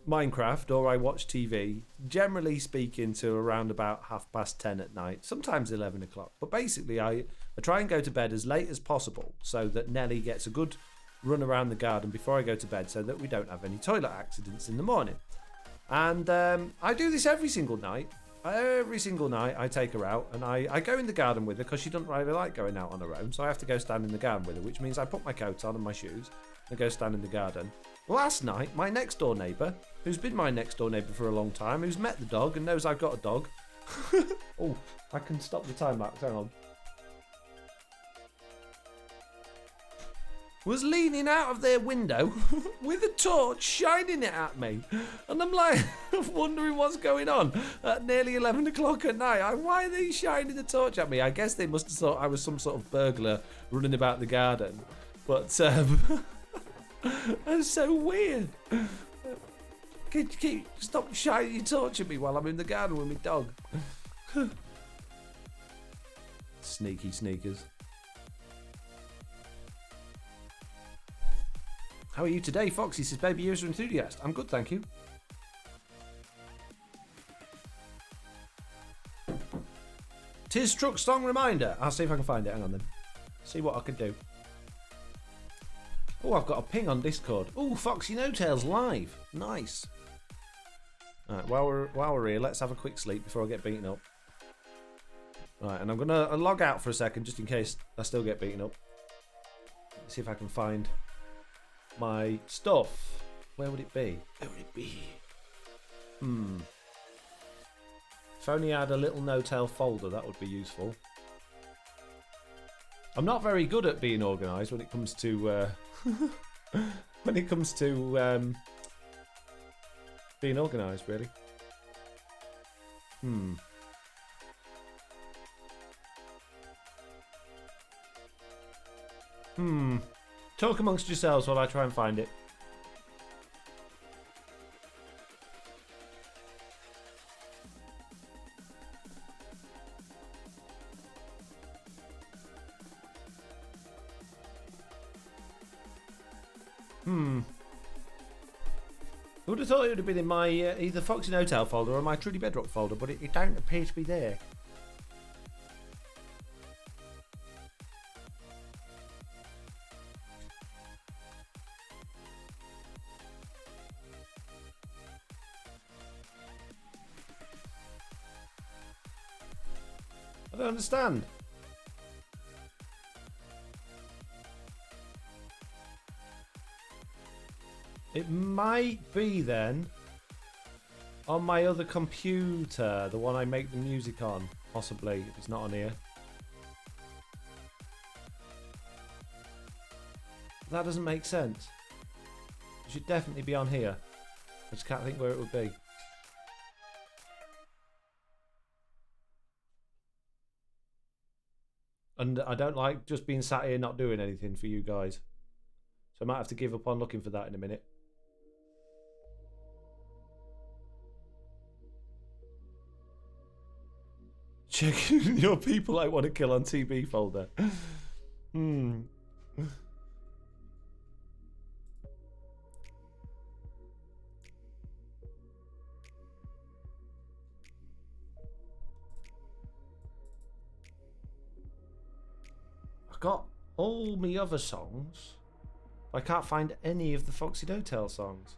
Minecraft or I watch TV, generally speaking, to around about 10:30 at night, sometimes 11 o'clock. But basically, I try and go to bed as late as possible so that Nelly gets a good run around the garden before I go to bed so that we don't have any toilet accidents in the morning. And I do this every single night. Every single night I take her out and I go in the garden with her because she doesn't really like going out on her own, so I have to go stand in the garden with her, which means I put my coat on and my shoes and go stand in the garden. Last night, my next door neighbour, who's been my next door neighbour for a long time, who's met the dog and knows I've got a dog. Oh, I can stop the time lapse, hang on. Was leaning out of their window with a torch shining it at me. And I'm like, wondering what's going on at nearly 11 o'clock at night. Why are they shining the torch at me? I guess they must have thought I was some sort of burglar running about the garden. But, that's so weird. Stop shining your torch at me while I'm in the garden with my dog. Sneaky sneakers. How are you today, Foxy? Says Baby User Enthusiast. I'm good, thank you. Tis Truck Song Reminder. I'll see if I can find it. Hang on then. See what I can do. Oh, I've got a ping on Discord. Oh, Foxy No Tails live. Nice. Alright, while we're here, let's have a quick sleep before I get beaten up. Right, and I'm going to log out for a second just in case I still get beaten up. Let's see if I can find my stuff. Where would it be? Where would it be? If only I had a little no-tail folder, that would be useful. I'm not very good at being organised when it comes to being organised, really. Talk amongst yourselves while I try and find it. I would have thought it would have been in my either Foxy No-Tail folder or my Trudy Bedrock folder, but it don't appear to be there. I don't understand. It might be then on my other computer, the one I make the music on, possibly, if it's not on here. That doesn't make sense. It should definitely be on here. I just can't think where it would be. And I don't like just being sat here not doing anything for you guys. So I might have to give up on looking for that in a minute. Check your people I want to kill on TB folder. I've got all my other songs. I can't find any of the Foxy No-Tail songs.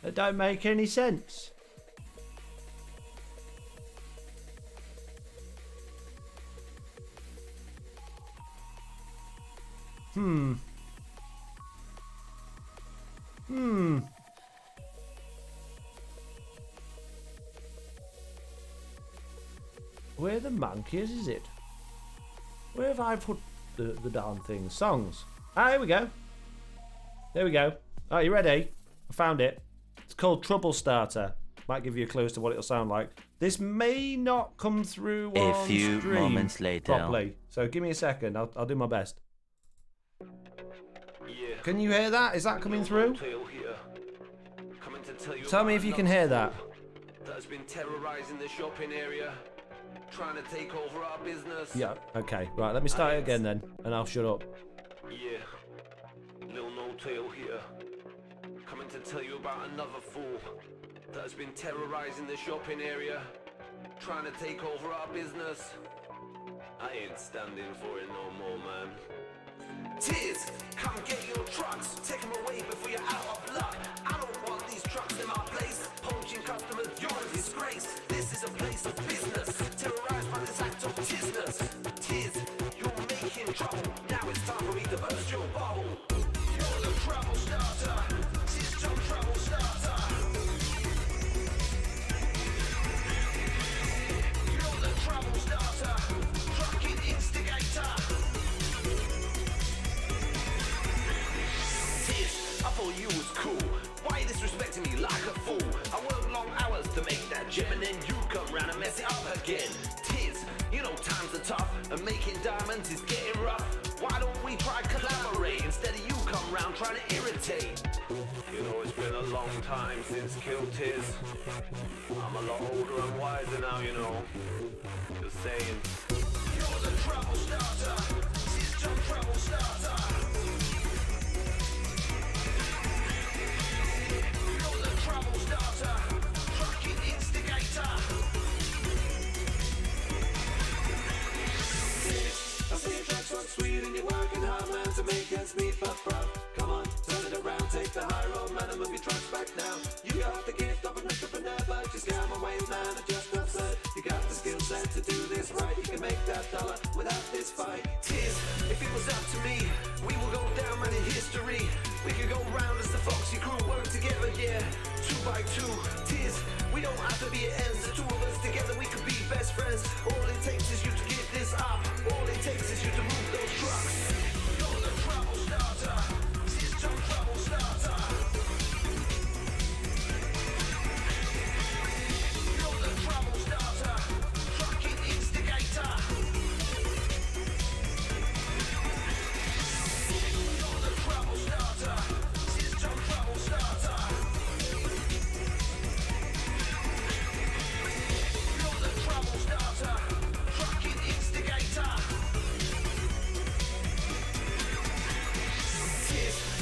That don't make any sense. Where the monkeys is it? Where have I put the darn things? Songs. Ah, here we go. There we go. Are you ready? I found it. It's called Trouble Starter. Might give you a clue as to what it'll sound like. This may not come through a on few stream moments later. properly. So give me a second. I'll do my best. Yeah. Can you hear that? Is that coming through? Coming to tell you Tell me if you can hear that. That's been terrorizing the shopping area, trying to take over our business. Yeah, okay. Right, let me start it again then, and I'll shut up. Yeah. Lil No Tail here. Coming to tell you about another fool that has been terrorizing the shopping area, trying to take over our business. I ain't standing for it no more, man. Tears, come get your trucks, take them away before you're out of luck. I don't want these trucks in my place, poaching customers, you're a disgrace. This is a place of business, terrorized by this act of business. Tears, you're making trouble, now it's time for me to burst your bubble. You're the trouble starter, system trouble starter. You're the trouble starter, trucking instigator. I thought you was cool. Why you disrespecting me like a fool? I work long hours to make that gym and then you come round and mess it up again. Tiz, you know times are tough and making diamonds is getting rough. Why don't we try collaborate instead of you come round trying to irritate? You know it's been a long time since killed Tiz. I'm a lot older and wiser now, you know. Just saying. You're the trouble starter, system trouble starter. Trouble starter, trucking instigator. I see your tracks on sweet and you're working hard, man, to make ends meet, but bro, come on, turn it around, take the high road, man, and move your trucks back now. dollar without this fight. Tears, if it was up to me, we will go down man in history. We could go round as the Foxy crew, work together, yeah, 2 by 2. Tears, we don't have to be at ends. The two of us together, we could be best friends. All it takes is you to give this up. All it takes is you to move those trucks. You're the trouble starter. System trouble starter. You're the trouble starter. Trucking instigator. You're the trouble starter. System trouble starter. You're the trouble starter. Trucking instigator.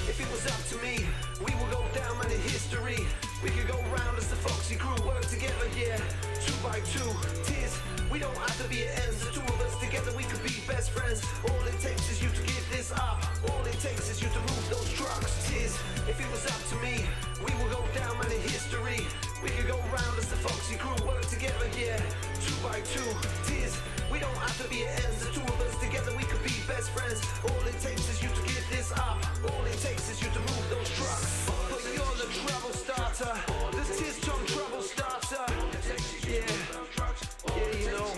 If it was up to me, we will go down man in history. We could go round as the Foxy crew, work together, yeah, 2 by 2. Tears, we don't have to be at ends. The two of us together, we could be best friends. All it takes is you to give this up. All it takes is you to move those trucks. Tears, if it was up to me, we will go down man in history. We could go round as the Foxy crew, work together, yeah, 2 by 2. Tears, we don't have to be at ends. The two of us together, we could be best friends. All it takes is you to give this up. All it takes is you to move those trucks. But you're the trouble starter. The Tears John trouble starter. Yeah, yeah, you know.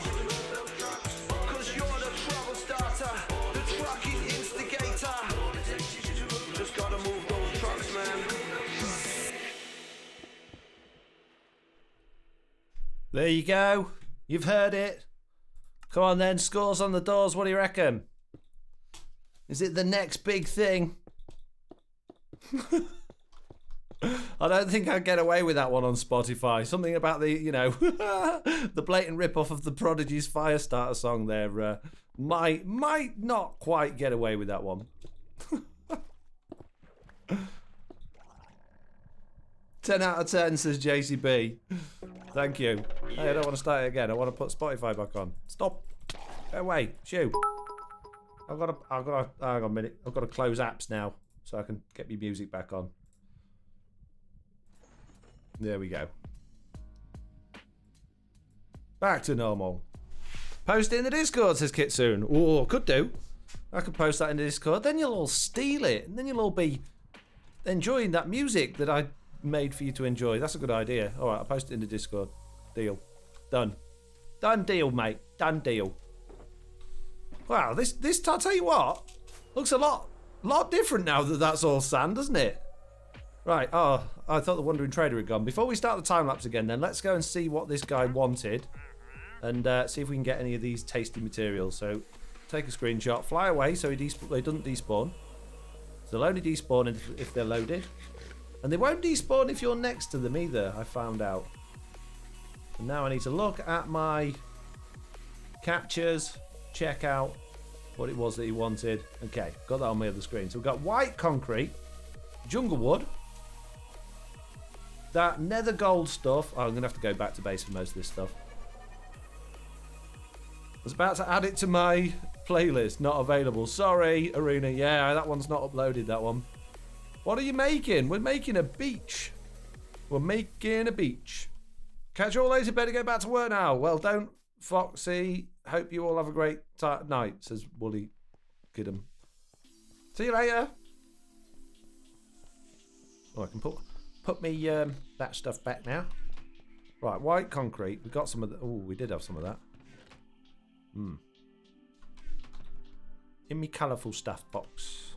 Cause you're the trouble starter. The trucking instigator. Just gotta move those trucks, man. There you go. You've heard it. Come on then, scores on the doors. What do you reckon? Is it the next big thing? I don't think I'd get away with that one on Spotify. Something about the, you know, the blatant rip-off of the Prodigy's Firestarter song there might not quite get away with that one. 10 out of 10, says JCB. Thank you. Hey, I don't want to start it again. I want to put Spotify back on. Stop. Go away. Shoo. Hang on a minute. I've got to close apps now so I can get my music back on. There we go. Back to normal. Post it in the Discord, says Kitsune. Oh, could do. I could post that in the Discord. Then you'll all steal it. And then you'll all be enjoying that music that I made for you to enjoy. That's a good idea. All right, I'll post it in the Discord. Deal. Done. Done deal, mate. Done deal. Wow, this I'll tell you what, looks a lot different now that that's all sand, doesn't it? Right, oh, I thought the Wandering Trader had gone. Before we start the time-lapse again then, let's go and see what this guy wanted and see if we can get any of these tasty materials. So, take a screenshot, fly away so he doesn't despawn. So they'll only despawn if they're loaded. And they won't despawn if you're next to them either, I found out. And now I need to look at my captures, check out what it was that he wanted. Okay, got that on my other screen. So we've got white concrete, jungle wood, that nether gold stuff. Oh, I'm going to have to go back to base for most of this stuff. I was about to add it to my playlist. Not available. Sorry, Arena. Yeah, that one's not uploaded, that one. What are you making? We're making a beach. We're making a beach. Catch you all later. Better go back to work now. Well, don't, Foxy. Hope you all have a great night, says Wooly Kidham. See you later. Oh, I can put me that stuff back now. Right, white concrete. We got some of the. Oh, we did have some of that. In me colourful stuff box.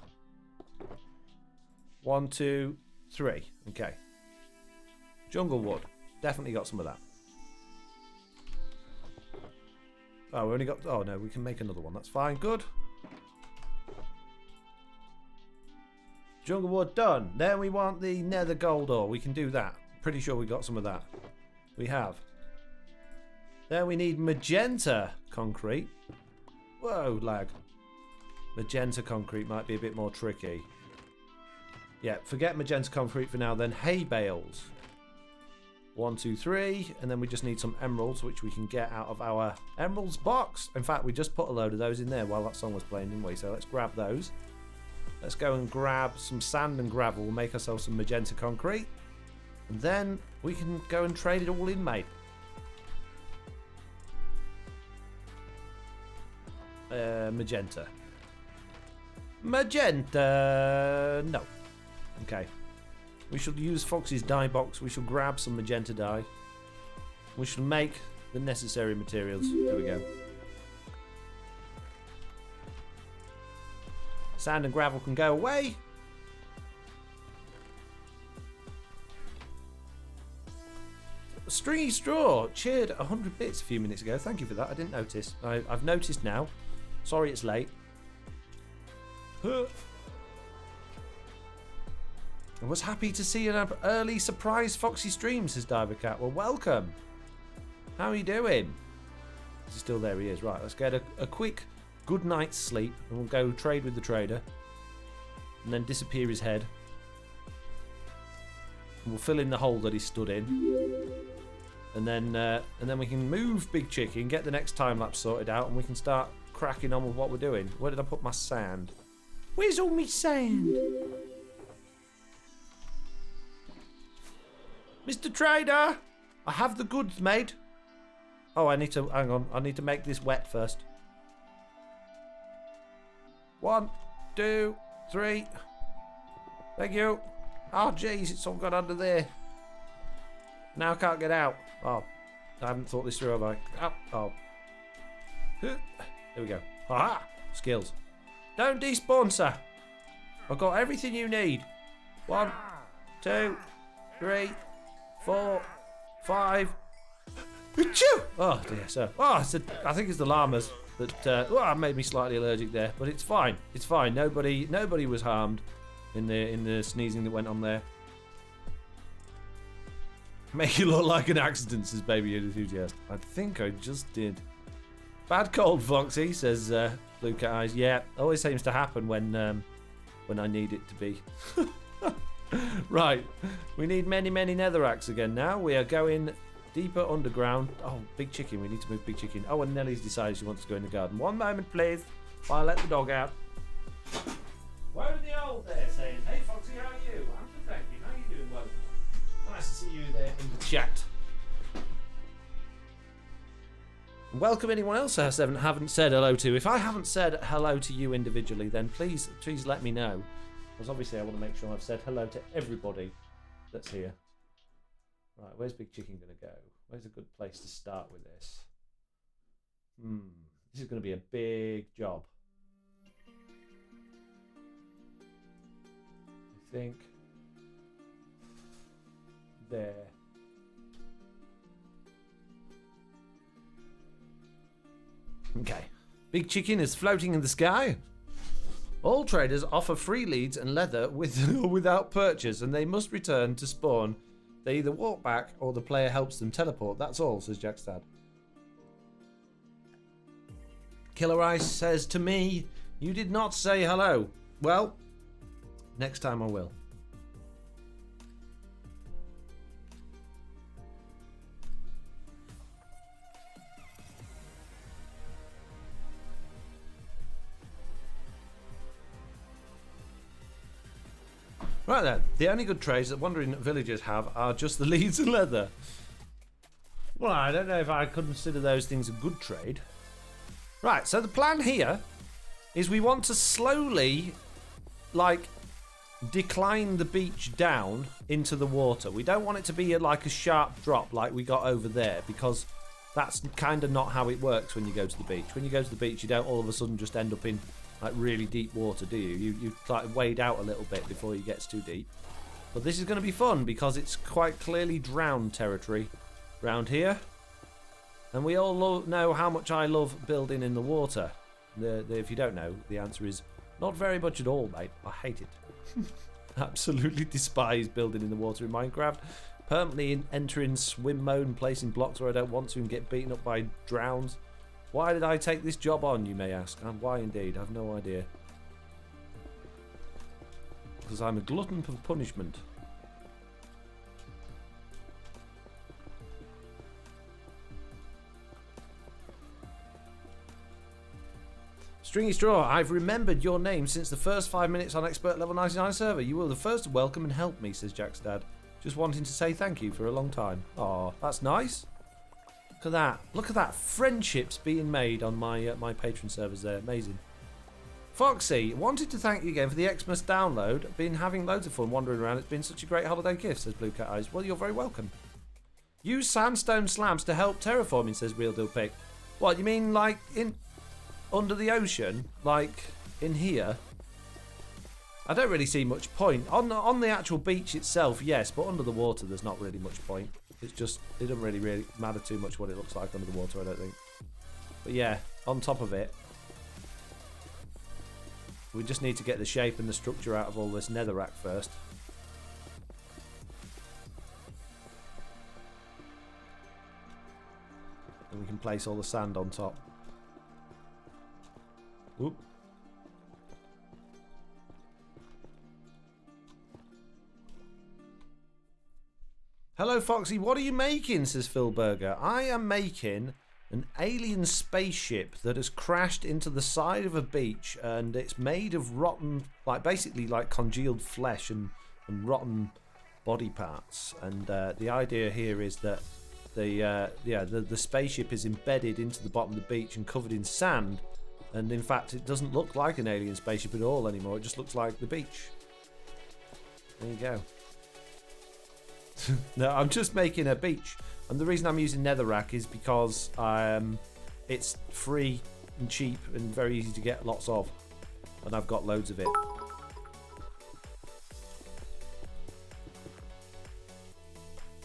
1, 2, 3. Okay. Jungle wood. Definitely got some of that. Oh, we only got... Oh, no, we can make another one. That's fine. Good. Jungle wood done. Then we want the nether gold ore. We can do that. Pretty sure we got some of that. We have. Then we need magenta concrete. Whoa, lag. Magenta concrete might be a bit more tricky. Yeah, forget magenta concrete for now then. Hay bales. 1, 2, 3, and then we just need some emeralds, which we can get out of our emeralds box. In fact, we just put a load of those in there while that song was playing, didn't we? So let's grab those. Let's go and grab some sand and gravel. We'll make ourselves some magenta concrete. And then we can go and trade it all in, mate. Magenta. Magenta. No. Okay. We shall use Foxy's dye box. We shall grab some magenta dye. We shall make the necessary materials. There we go. Sand and gravel can go away. Stringy Straw cheered 100 bits a few minutes ago. Thank you for that. I didn't notice. I've noticed now. Sorry it's late. I was happy to see an early surprise Foxy stream, says Diver Cat. Well, welcome. How are you doing? Is he still there? He is. Right, let's get a quick good night's sleep and we'll go trade with the trader and then disappear his head. And we'll fill in the hole that he stood in. And then we can move Big Chicken, get the next time lapse sorted out, and we can start cracking on with what we're doing. Where did I put my sand? Where's all my sand? Mr. Trader, I have the goods, mate. Oh, I need to hang on. I need to make this wet first. 1, 2, 3. Thank you. Oh, jeez, it's all gone under there. Now I can't get out. Oh, I haven't thought this through, have I? Oh. There we go. Aha! Skills. Don't despawn, sir. I've got everything you need. 1, 2, 3, 4, 5. Achoo! Oh dear, sir. Oh, I think it's the llamas that made me slightly allergic there, but it's fine. It's fine. Nobody was harmed in the sneezing that went on there. Make it look like an accident, says Baby Enthusiast. I think I just did. Bad cold, Foxy, says Blue Cat Eyes. Yeah, always seems to happen when I need it to be. Right, we need many netherracks again now. We are going deeper underground. Oh, Big Chicken, we need to move Big Chicken. Oh, and Nellie's decided she wants to go in the garden. One moment, please, while I let the dog out. Where are the old there saying, hey, Foxy, how are you? I'm good, thank you. How are you doing, Woden? Nice to see you there in the chat. Welcome anyone else I haven't said hello to. If I haven't said hello to you individually, then please let me know. Because obviously I want to make sure I've said hello to everybody that's here. Right, where's Big Chicken going to go? Where's a good place to start with this? This is going to be a big job. I think there. Okay. Big Chicken is floating in the sky. All traders offer free leads and leather with or without purchase, and they must return to spawn. They either walk back or the player helps them teleport. That's all, says Jackstad. Killer Ice says to me, you did not say hello. Well, next time I will. Right then, the only good trades that wandering villagers have are just the leads and leather. Well, I don't know if I consider those things a good trade. Right, so the plan here is we want to slowly, decline the beach down into the water. We don't want it to be like a sharp drop like we got over there, because that's kind of not how it works when you go to the beach. When you go to the beach, you don't all of a sudden just end up in really deep water, do you? You wade out a little bit before it gets too deep. But this is going to be fun because it's quite clearly drowned territory around here. And we all know how much I love building in the water. If you don't know, the answer is not very much at all, mate. I hate it. Absolutely despise building in the water in Minecraft. Permanently entering swim mode and placing blocks where I don't want to and get beaten up by drowns. Why did I take this job on, you may ask? And why indeed? I have no idea. Because I'm a glutton for punishment. Stringy Straw, I've remembered your name since the first 5 minutes on Expert Level 99 server. You were the first to welcome and help me, says Jack's dad. Just wanting to say thank you for a long time. Aw, that's nice. Look at that. Look at that. Friendships being made on my my patron servers there. Amazing. Foxy, wanted to thank you again for the Xmas download. Been having loads of fun wandering around. It's been such a great holiday gift, says Blue Cat Eyes. Well, you're very welcome. Use sandstone slabs to help terraforming, says Real Deal Pig. What, you mean like in under the ocean? Like in here? I don't really see much point. On the actual beach itself, yes, but under the water there's not really much point. It's just, it doesn't really matter too much what it looks like under the water, I don't think. But yeah, on top of it, we just need to get the shape and the structure out of all this netherrack first. And we can place all the sand on top. Oop. Hello Foxy, what are you making, says Phil Berger. I am making an alien spaceship that has crashed into the side of a beach, and it's made of rotten, like basically like congealed flesh and rotten body parts. And the idea here is that the spaceship is embedded into the bottom of the beach and covered in sand, and in fact it doesn't look like an alien spaceship at all anymore. It just looks like the beach. There you go. No, I'm just making a beach, and the reason I'm using netherrack is because it's free and cheap and very easy to get lots of, and I've got loads of it.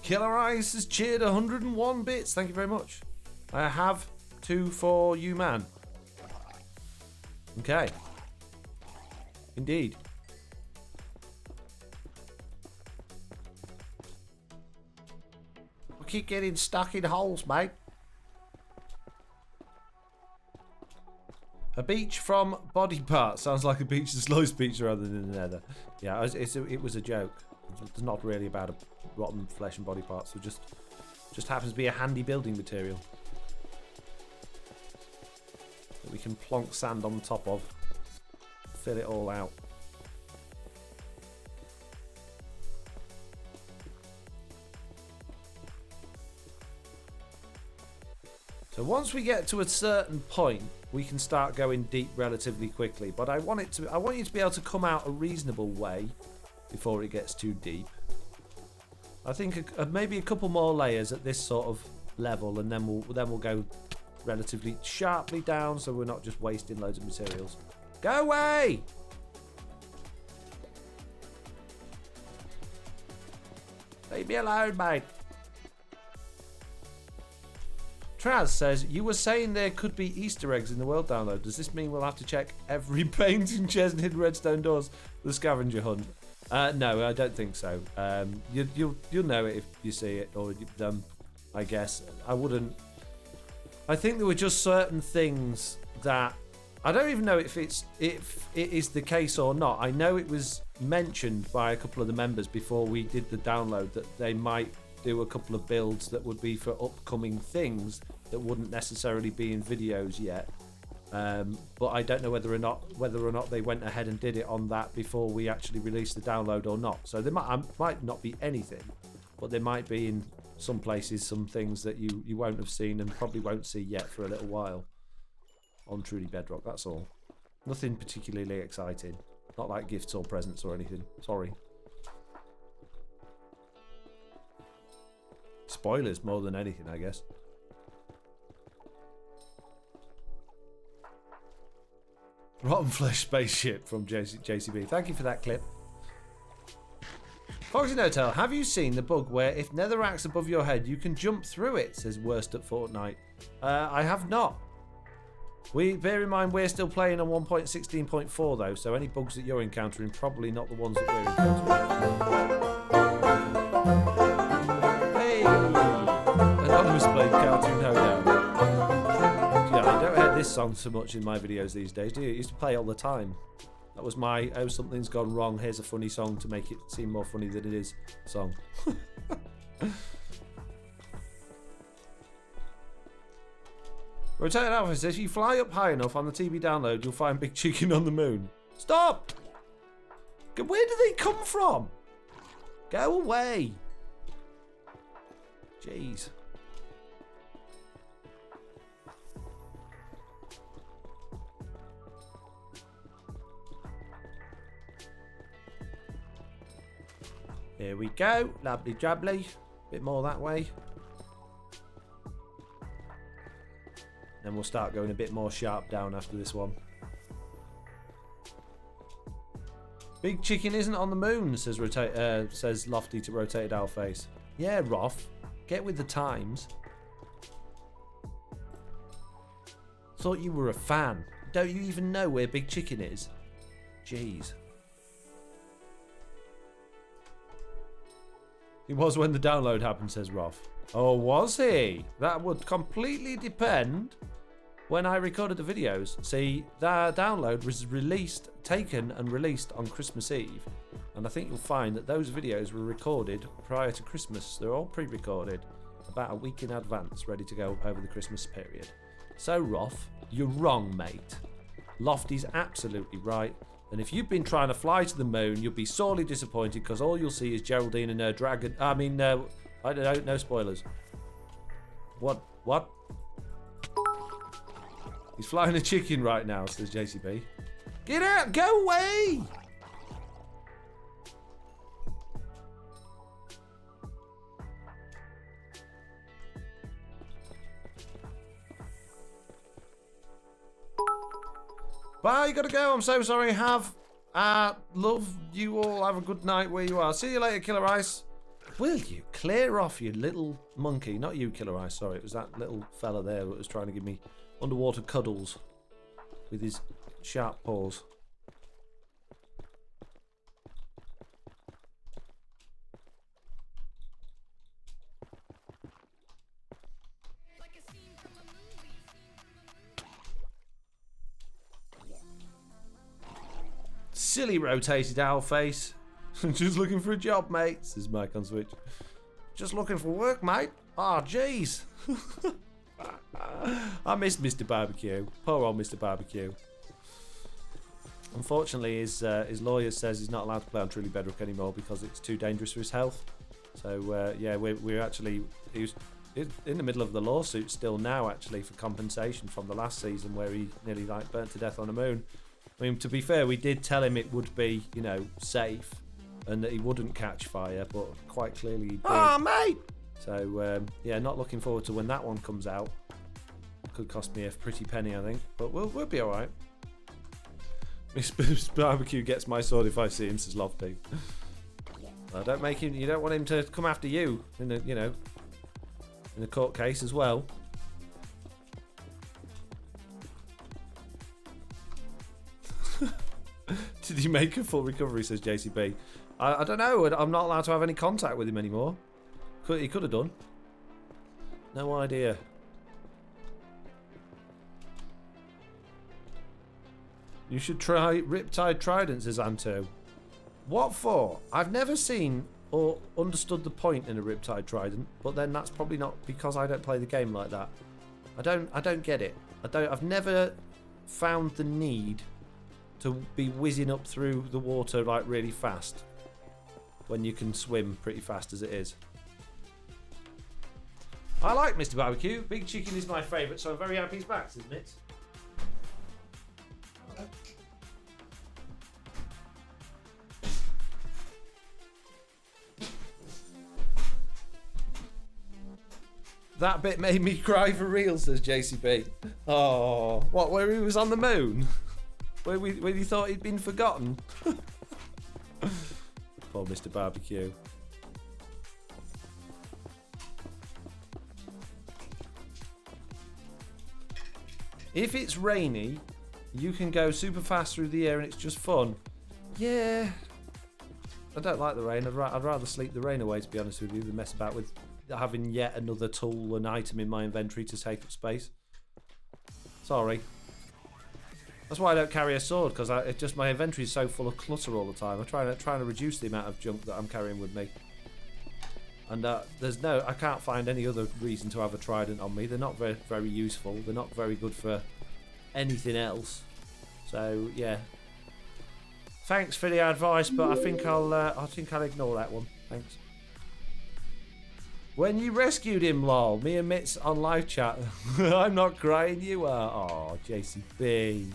Killer Eyes has cheered 101 bits. Thank you very much. I have 2 for you, man. Okay. Indeed. We keep getting stuck in holes, mate. A beach from body parts sounds like a beach that's Lois Beach rather than the nether. Yeah, it was a joke. It's not really about a rotten flesh and body parts. It just happens to be a handy building material that we can plonk sand on top of, fill it all out. So once we get to a certain point, we can start going deep relatively quickly. But I want you to be able to come out a reasonable way before it gets too deep. I think maybe a couple more layers at this sort of level, and then we'll go relatively sharply down, so we're not just wasting loads of materials. Go away! Leave me alone, mate. Traz says, you were saying there could be Easter eggs in the world download. Does this mean we'll have to check every painting chest and hidden redstone doors for the scavenger hunt? No, I don't think so. You'll know it if you see it, or I guess. I wouldn't. I think there were just certain things that I don't even know if it is the case or not. I know it was mentioned by a couple of the members before we did the download that they might do a couple of builds that would be for upcoming things that wouldn't necessarily be in videos yet. But I don't know whether or not they went ahead and did it on that before we actually released the download or not. So there might not be anything, but there might be in some places some things that you won't have seen and probably won't see yet for a little while on Truly Bedrock. That's all. Nothing particularly exciting. Not like gifts or presents or anything. Sorry. Spoilers more than anything, I guess. Rotten Flesh Spaceship from JCB. Thank you for that clip. Foxy Notel, have you seen the bug where if netherrack's above your head, you can jump through it? Says Worst at Fortnite. I have not. Bear in mind we're still playing on 1.16.4 though, so any bugs that you're encountering probably not the ones that we're encountering. Hey, Anonymous played Cartoon Hoedown. Yeah, I don't hear this song so much in my videos these days, do you? It used to play all the time. That was my "oh, something's gone wrong, here's a funny song to make it seem more funny than it is" song. Rotated Alpha says, if you fly up high enough on the TV download, you'll find Big Chicken on the moon. Stop! Where do they come from? Go away. Jeez. Here we go. Lovely jubbly. Bit more that way. Then we'll start going a bit more sharp down after this one. Big chicken isn't on the moon, says Lofty to Rotated Owlface. Yeah, Roth. Get with the times. Thought you were a fan. Don't you even know where Big Chicken is? Jeez. He was when the download happened, says Roth. Oh, was he? That would completely depend when I recorded the videos. See, the download was taken and released on Christmas Eve. And I think you'll find that those videos were recorded prior to Christmas. They're all pre-recorded about a week in advance, ready to go over the Christmas period. So, Roth, you're wrong, mate. Lofty's absolutely right. And if you've been trying to fly to the moon, you'll be sorely disappointed because all you'll see is Geraldine and her dragon. I don't know, no spoilers. What? He's flying a chicken right now, says JCB. Get out! Go away! Bye, you gotta go. I'm so sorry. Love you all. Have a good night where you are. See you later, Killer Ice. Will you clear off, you little monkey? Not you, Killer Ice. Sorry, it was that little fella there that was trying to give me underwater cuddles with his sharp paws. Silly Rotated Owlface. Just looking for a job, mate, says Mike on Switch. Just looking for work, mate. Oh, jeez. I missed Mr. Barbecue. Poor old Mr. Barbecue. Unfortunately, his lawyer says he's not allowed to play on Truly Bedrock anymore because it's too dangerous for his health. So, yeah, we're actually... He's in the middle of the lawsuit still now, actually, for compensation from the last season where he nearly, burnt to death on the moon. I mean, to be fair, we did tell him it would be, safe and that he wouldn't catch fire, but quite clearly he did. Oh, mate! So, yeah, not looking forward to when that one comes out. Could cost me a pretty penny, I think, but we'll be all right. Miss Barbecue gets my sword if I see him, says Lofty. Well, don't make him. You don't want him to come after you in a court case as well. Did he make a full recovery, says JCB. I don't know. I'm not allowed to have any contact with him anymore. He could have done. No idea. You should try Riptide Trident, says Anto. What for? I've never seen or understood the point in a Riptide Trident, but then that's probably not because I don't play the game like that. I don't get it. I've never found the need to be whizzing up through the water really fast when you can swim pretty fast as it is. I like Mr. Barbecue. Big Chicken is my favourite, so I'm very happy he's back, isn't it? Hello. That bit made me cry for real, says JCB. Oh, what, where he was on the moon? Where you thought he'd been forgotten? Poor Mr. Barbecue. If it's rainy, you can go super fast through the air and it's just fun. Yeah. I don't like the rain. I'd rather sleep the rain away, to be honest with you, than mess about with having yet another tool and item in my inventory to take up space. Sorry. That's why I don't carry a sword, because my inventory is so full of clutter all the time. I'm trying to reduce the amount of junk that I'm carrying with me. And I can't find any other reason to have a trident on me. They're not very, very useful. They're not very good for anything else. So yeah. Thanks for the advice, but I think I'll ignore that one. Thanks. When you rescued him, lol. Me and Mitz on live chat. I'm not crying, you are. Oh, JCB.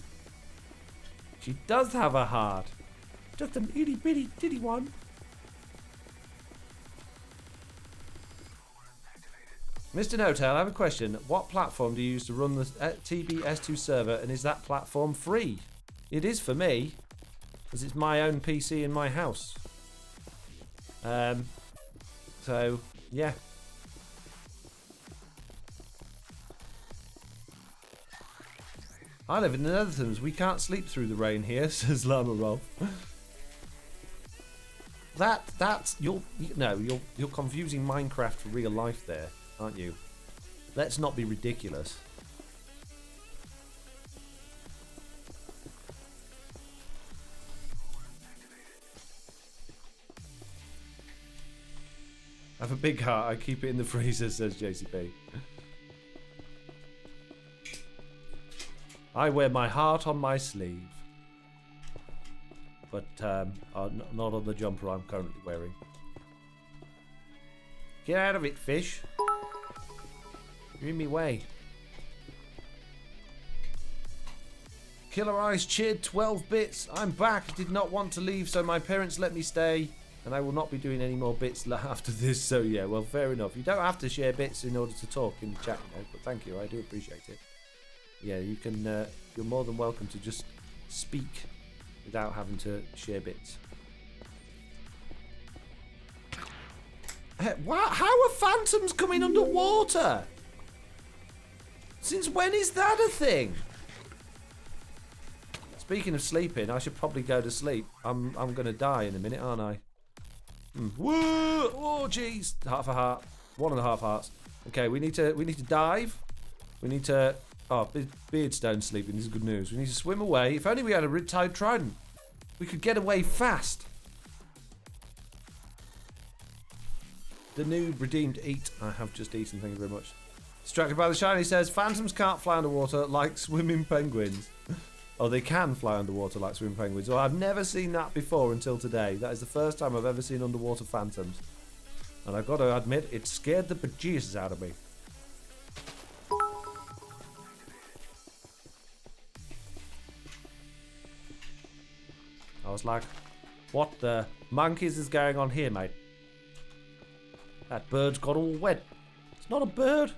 She does have a heart. Just an itty bitty titty one. Mr. Notail, I have a question. What platform do you use to run the TBS2 server, and is that platform free? It is for me, because it's my own PC in my house. So, yeah. I live in the Netherlands. We can't sleep through the rain here, says Llama Roll. You're confusing Minecraft for real life there, aren't you? Let's not be ridiculous. I have a big heart. I keep it in the freezer, says JCP. I wear my heart on my sleeve. But not on the jumper I'm currently wearing. Get out of it, fish. You're in me way. Killer Eyes cheered 12 bits. I'm back. Did not want to leave, so my parents let me stay. And I will not be doing any more bits after this. So yeah, well, fair enough. You don't have to share bits in order to talk in the chat, you know, but thank you. I do appreciate it. Yeah, you can. You're more than welcome to just speak without having to share bits. What? How are phantoms coming underwater? Since when is that a thing? Speaking of sleeping, I should probably go to sleep. I'm gonna die in a minute, aren't I? Whoa! Oh, jeez. Half a heart. 1.5 hearts. Okay, we need to dive. We need to. Oh, Beardstone sleeping. This is good news. We need to swim away. If only we had a Riptide Trident, we could get away fast. The noob redeemed eat. I have just eaten. Thank you very much. Distracted by the shiny says phantoms can't fly underwater like swimming penguins. Oh, they can fly underwater like swimming penguins. Well, I've never seen that before until today. That is the first time I've ever seen underwater phantoms. And I've got to admit, it scared the bejesus out of me. I was like, what the monkeys is going on here, mate? That bird's got all wet. It's not a bird.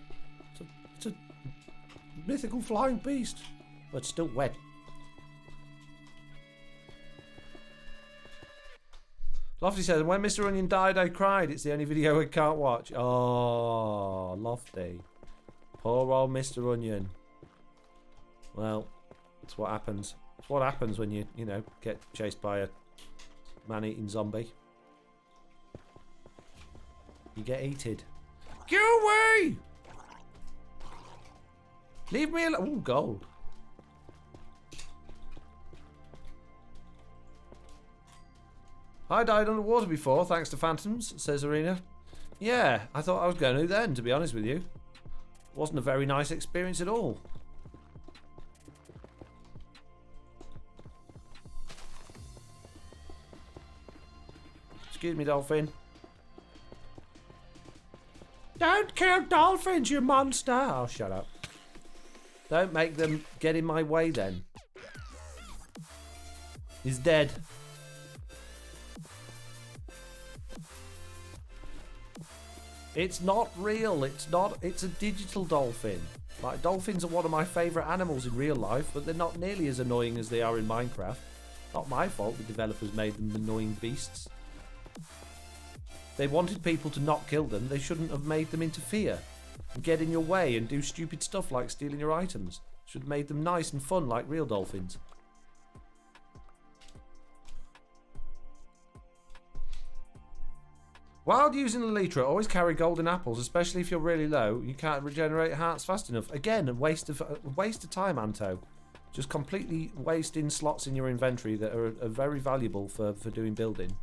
It's a mythical flying beast. But it's still wet. Lofty says, when Mr. Onion died, I cried. It's the only video I can't watch. Oh, Lofty. Poor old Mr. Onion. Well, that's what happens. It's what happens when you know, get chased by a man-eating zombie. You get eaten. Get away! Leave me alone. Ooh, gold. I died underwater before, thanks to phantoms, says Arena. Yeah, I thought I was going to then, to be honest with you. Wasn't a very nice experience at all. Excuse me, dolphin. Don't kill dolphins, you monster! Oh, shut up. Don't make them get in my way then. He's dead. It's not real. It's a digital dolphin. Like, dolphins are one of my favourite animals in real life, but they're not nearly as annoying as they are in Minecraft. Not my fault the developers made them annoying beasts. They wanted people to not kill them. They shouldn't have made them interfere and get in your way and do stupid stuff like stealing your items. Should have made them nice and fun like real dolphins. While using Elytra, always carry golden apples, especially if you're really low. You can't regenerate hearts fast enough. Again, a waste of time, Anto. Just completely wasting slots in your inventory that are very valuable for doing building.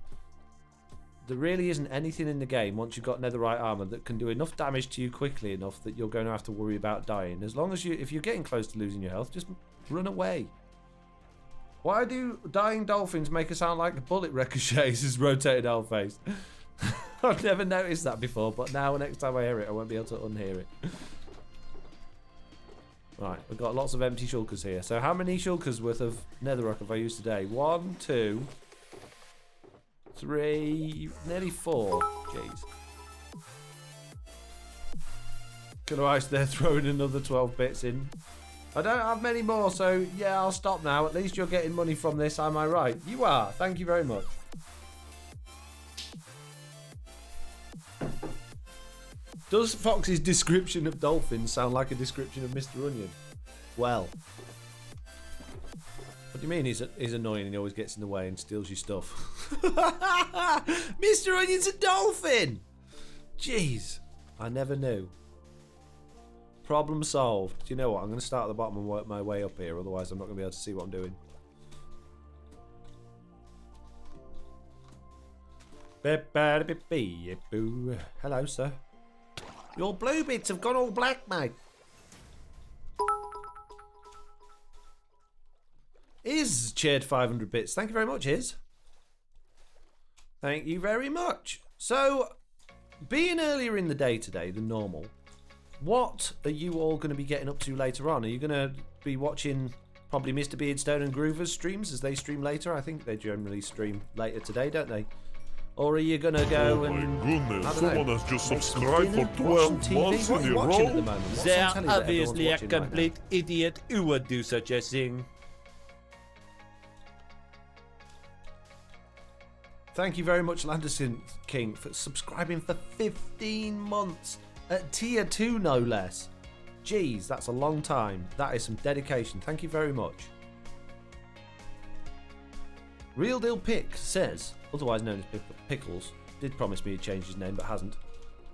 There really isn't anything in the game once you've got netherite armor that can do enough damage to you quickly enough that you're going to have to worry about dying. As long as if you're getting close to losing your health, just run away. Why do dying dolphins make it sound like bullet ricochets? Is rotated Hellface. I've never noticed that before, but now next time I hear it, I won't be able to unhear it. Right, we've got lots of empty shulkers here. So how many shulkers worth of netherrock have I used today? 1, 2, 3, nearly 4. Jeez. Killer Ice there throwing another 12 bits in. I don't have many more, so yeah, I'll stop now. At least you're getting money from this, am I right? You are. Thank you very much. Does Fox's description of dolphins sound like a description of Mr. Onion? Well. What do you mean he's annoying and he always gets in the way and steals your stuff? Mr. Onion's a dolphin! Jeez. I never knew. Problem solved. Do you know what? I'm going to start at the bottom and work my way up here, otherwise I'm not going to be able to see what I'm doing. Hello, sir. Your blue bits have gone all black, mate. Is cheered 500 bits. Thank you very much, Iz. Thank you very much. So, being earlier in the day today than normal, what are you all going to be getting up to later on? Are you going to be watching probably Mr. Beardstone and Groover's streams as they stream later? I think they generally stream later today, don't they? Or are you going to go and... Oh my goodness, someone has just make some subscribed dinner, for watch some 12 TV? months What are in you a watching at the row. moment? What's They're on telly that everyone's obviously a watching right now? complete idiot who would do such a thing. Thank you very much, Landerson King, for subscribing for 15 months at tier 2, no less. Jeez, that's a long time. That is some dedication. Thank you very much. Real Deal Pick says, otherwise known as Pickles, did promise me he'd change his name but hasn't.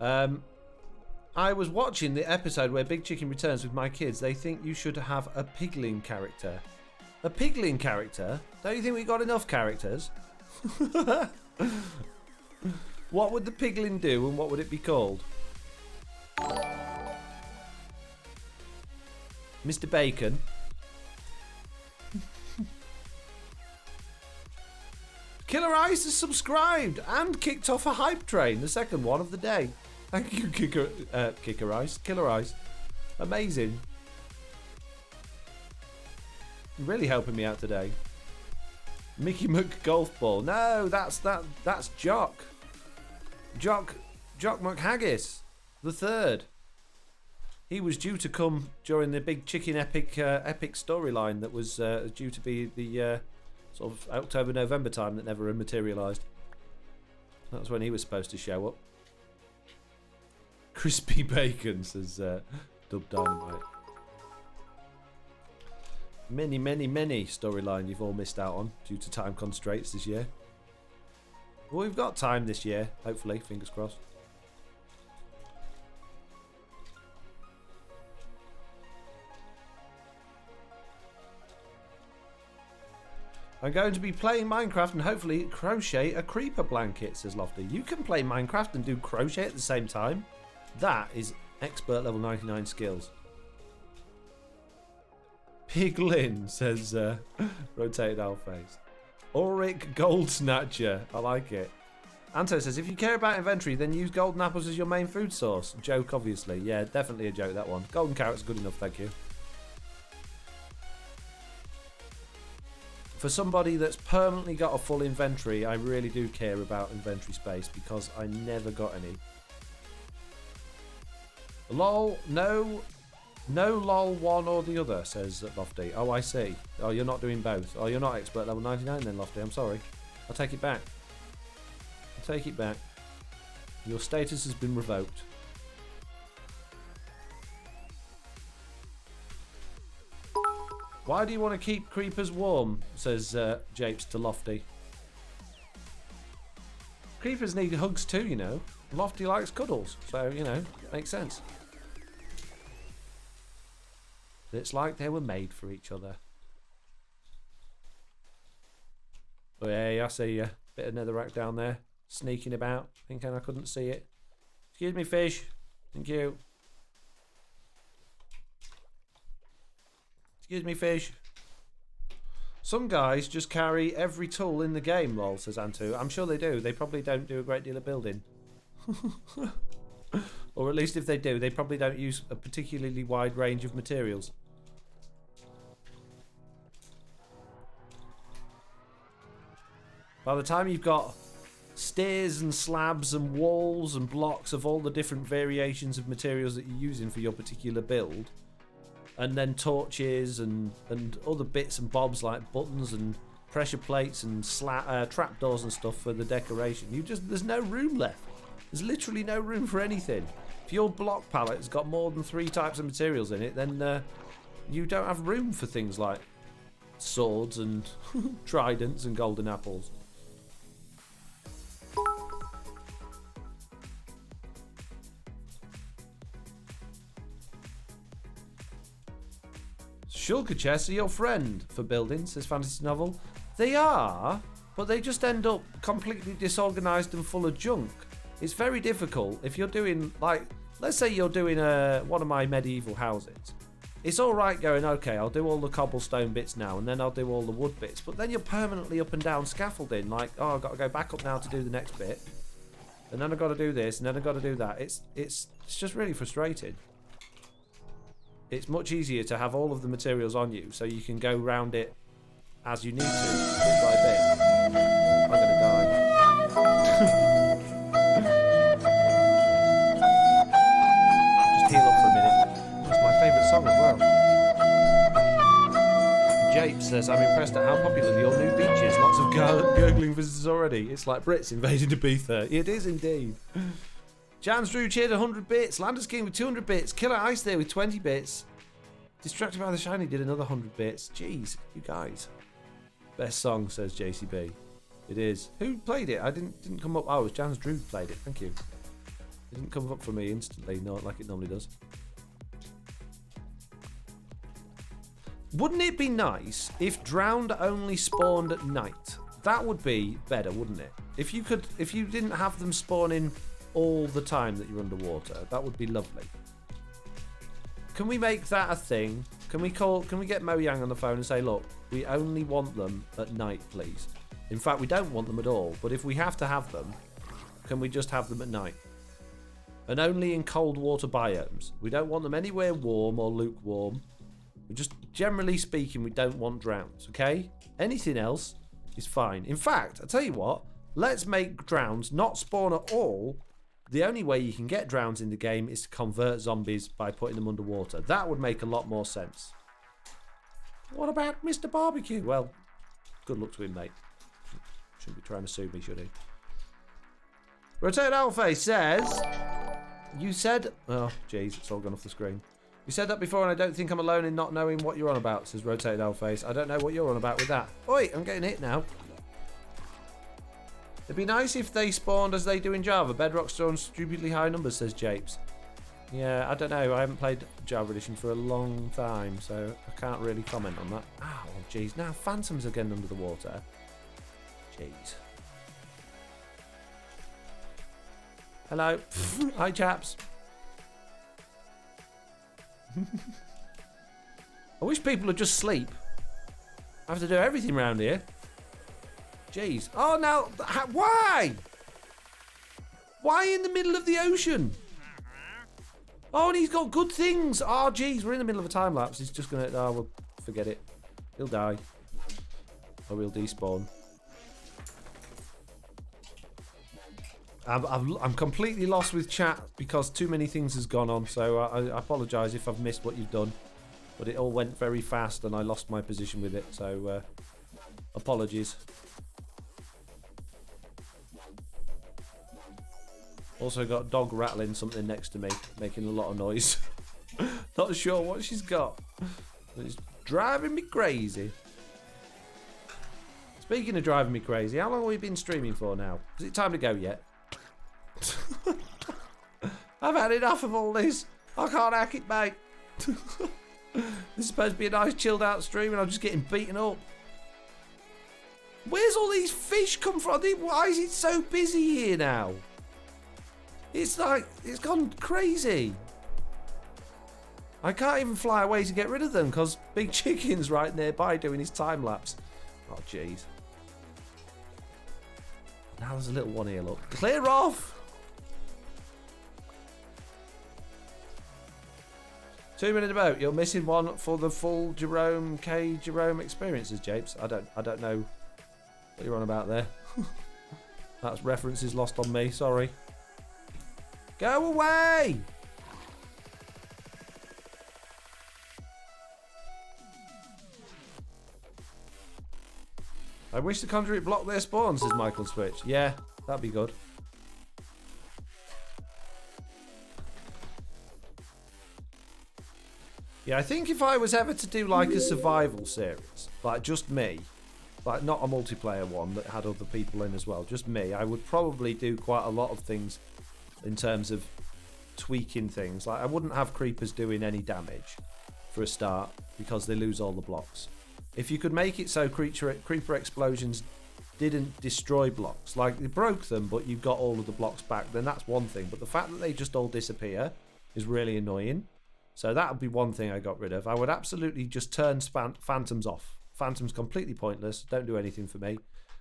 I was watching the episode where Big Chicken returns with my kids. They think you should have a Piglin character. A Piglin character? Don't you think we got enough characters? What would the Piglin do and what would it be called? Mr. Bacon. Killer Ice has subscribed and kicked off a hype train, the second one of the day. Thank you, Killer Ice. Amazing. You're really helping me out today. Mickey McGolf Ball. No, that's Jock. Jock McHaggis, the third. He was due to come during the Big Chicken epic storyline that was due to be the sort of October, November time that never materialised. That's when he was supposed to show up. Crispy Bacon, says Dub Dynamite. Many storyline you've all missed out on due to time constraints this year. Well, we've got time this year, hopefully, fingers crossed. I'm going to be playing Minecraft and hopefully crochet a creeper blanket, says Lofty. You can play Minecraft and do crochet at the same time? That is expert level 99 skills. Piglin, says Rotated Owl Face. Ulrich Gold Snatcher. I like it. Anto says, if you care about inventory, then use golden apples as your main food source. Joke, obviously. Yeah, definitely a joke, that one. Golden carrot's good enough, thank you. For somebody that's permanently got a full inventory, I really do care about inventory space because I never got any. Lol, no lol one or the other, says Lofty. Oh, I see. Oh, you're not doing both. Oh, you're not expert level 99 then, Lofty. I'm sorry. I'll take it back. I'll take it back. Your status has been revoked. Why do you want to keep creepers warm? Says Japes to Lofty. Creepers need hugs too, you know. Lofty likes cuddles, so, you know, makes sense. It's like they were made for each other. Oh, hey, I see you. Bit of netherrack down there. Sneaking about, thinking I couldn't see it. Excuse me, fish. Thank you. Excuse me, fish. Some guys just carry every tool in the game, lol, says Antu. I'm sure they do. They probably don't do a great deal of building. Or at least if they do, they probably don't use a particularly wide range of materials. By the time you've got stairs and slabs and walls and blocks of all the different variations of materials that you're using for your particular build. And then torches and other bits and bobs like buttons and pressure plates and trapdoors and stuff for the decoration. There's no room left. There's literally no room for anything. If your block pallet's got more than 3 types of materials in it, then you don't have room for things like swords and tridents and golden apples. Shulker chests are your friend for building, says Fantasy Novel. They are, but they just end up completely disorganised and full of junk. It's very difficult if you're doing, like, let's say you're doing one of my medieval houses. It's alright going, okay, I'll do all the cobblestone bits now, and then I'll do all the wood bits, but then you're permanently up and down scaffolding, like, oh, I've got to go back up now to do the next bit, and then I've got to do this, and then I've got to do that. It's just really frustrating. It's much easier to have all of the materials on you, so you can go round it as you need to, bit by bit. I'm gonna die. Just heal up for a minute. That's my favourite song as well. Jape says, I'm impressed at how popular your new beach is. Lots of gurgling visitors already. It's like Brits invading Ibiza. It is indeed. Jans Drew cheered 100 bits. Landers King with 200 bits. Killer Ice there with 20 bits. Distracted by the Shiny did another 100 bits. Jeez, you guys. Best song, says JCB. It is. Who played it? I didn't come up. Oh, it was Jans Drew played it. Thank you. It didn't come up for me instantly, not like it normally does. Wouldn't it be nice if drowned only spawned at night? That would be better, wouldn't it? If you didn't have them spawning all the time that you're underwater, that would be lovely. Can we make that a thing? Can we get Mojang on the phone and say, look, we only want them at night, please. In fact, we don't want them at all, but if we have to have them, can we just have them at night? And only in cold water biomes. We don't want them anywhere warm or lukewarm. We just, generally speaking, we don't want drowns, okay? Anything else is fine. In fact, I tell you what, let's make drowns not spawn at all. The only way you can get drowns in the game is to convert zombies by putting them underwater. That would make a lot more sense. What about Mr. Barbecue? Well, good luck to him, mate. Shouldn't be trying to sue me, should he? Rotate Alpha says, you said... Oh, jeez, it's all gone off the screen. You said that before, and I don't think I'm alone in not knowing what you're on about, says Rotated Oldface. I don't know what you're on about with that. Oi, I'm getting hit now. It'd be nice if they spawned as they do in Java. Bedrock's throwing stupidly high numbers, says Japes. Yeah, I don't know. I haven't played Java Edition for a long time, so I can't really comment on that. Oh, jeez. Now Phantoms are getting under the water. Jeez. Hello. Hi, chaps. I wish people would just sleep. I have to do everything around here. Jeez. Oh, now, why? Why in the middle of the ocean? Oh, and he's got good things. Oh, jeez, we're in the middle of a time lapse. He's just gonna, oh, well, forget it. He'll die. Or we'll despawn. I'm completely lost with chat because too many things has gone on, so I apologise if I've missed what you've done. But it all went very fast and I lost my position with it, so apologies. Also got a dog rattling something next to me, making a lot of noise. Not sure what she's got. But it's driving me crazy. Speaking of driving me crazy, how long have we been streaming for now? Is it time to go yet? I've had enough of all this. I can't hack it, mate. This is supposed to be a nice chilled out stream and I'm just getting beaten up. Where's all these fish come from? Why is it so busy here now? It's like, it's gone crazy. I can't even fly away to get rid of them because Big Chicken's right nearby doing his time lapse. Oh, jeez. Now there's a little one here, look. Clear off! 2 minute about. You're missing one for the full Jerome experiences, Japes. I don't know what you're on about there. That's references lost on me, sorry. Go away! I wish the conduit blocked their spawn, says Michael Switch. Yeah, that'd be good. Yeah, I think if I was ever to do like a survival series, like just me, like not a multiplayer one that had other people in as well, just me, I would probably do quite a lot of things in terms of tweaking things. Like I wouldn't have creepers doing any damage for a start because they lose all the blocks. If you could make it so creeper explosions didn't destroy blocks, like they broke them but you got all of the blocks back, then that's one thing. But the fact that they just all disappear is really annoying. So that would be one thing I got rid of. I would absolutely just turn phantoms off. Phantoms completely pointless, don't do anything for me.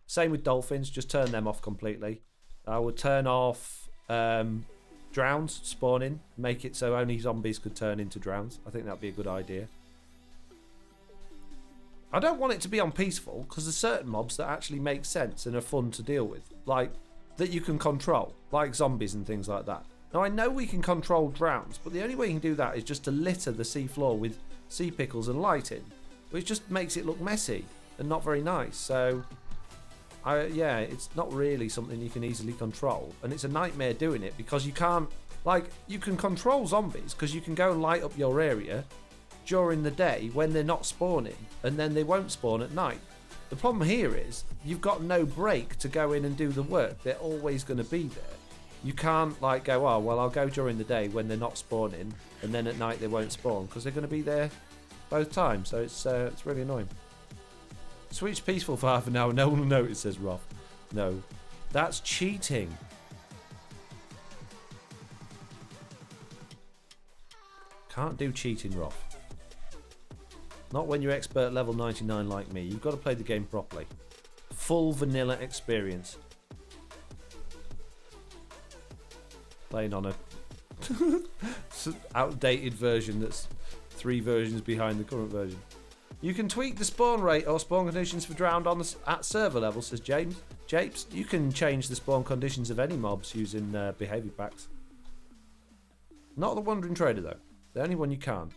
Same with dolphins, just turn them off completely. I would turn off drowns spawning, make it so only zombies could turn into drowns. I think that'd be a good idea. I don't want it to be on peaceful because there's certain mobs that actually make sense and are fun to deal with, like that you can control, like zombies and things like that. Now I know we can control drowns, but the only way you can do that is just to litter the seafloor with sea pickles and lighting, which just makes it look messy and not very nice. So yeah, it's not really something you can easily control, and it's a nightmare doing it because you can't, like, you can control zombies because you can go and light up your area during the day when they're not spawning, and then they won't spawn at night. The problem here is you've got no break to go in and do the work. They're always going to be there. You can't like go, oh well, I'll go during the day when they're not spawning, and then at night they won't spawn because they're going to be there both times. So it's really annoying. Switch peaceful for half an hour, no one will notice, says Roth. No, that's cheating. Can't do cheating, Roth. Not when you're expert level 99 like me. You've got to play the game properly. Full vanilla experience. Playing on a outdated version that's 3 versions behind the current version. You can tweak the spawn rate or spawn conditions for drowned on at server level, says James. Japes, you can change the spawn conditions of any mobs using behaviour packs. Not the Wandering Trader though. The only one you can't.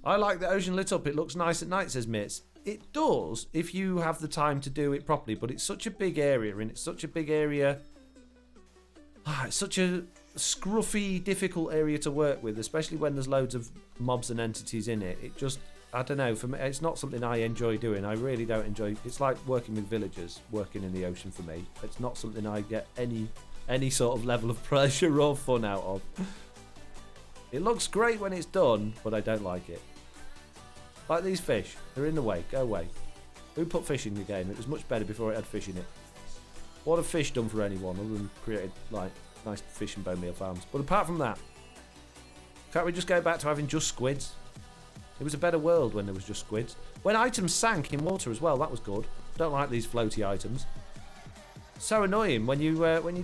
I like the ocean lit up. It looks nice at night, says Mitz. It does if you have the time to do it properly, but it's such a big area, and it's such a big area. It's such a scruffy, difficult area to work with, especially when there's loads of mobs and entities in it. It just, I don't know, for me, it's not something I enjoy doing. I really don't enjoy. It's like working with villagers, working in the ocean for me. It's not something I get any sort of level of pleasure or fun out of. It looks great when it's done, but I don't like it. Like these fish, they're in the way. Go away. Who put fish in the game? It was much better before it had fish in it. What have fish done for anyone other than created like nice fish and bone meal farms? But apart from that, can't we just go back to having just squids? It was a better world when there was just squids. When items sank in water as well, that was good. Don't like these floaty items. So annoying when you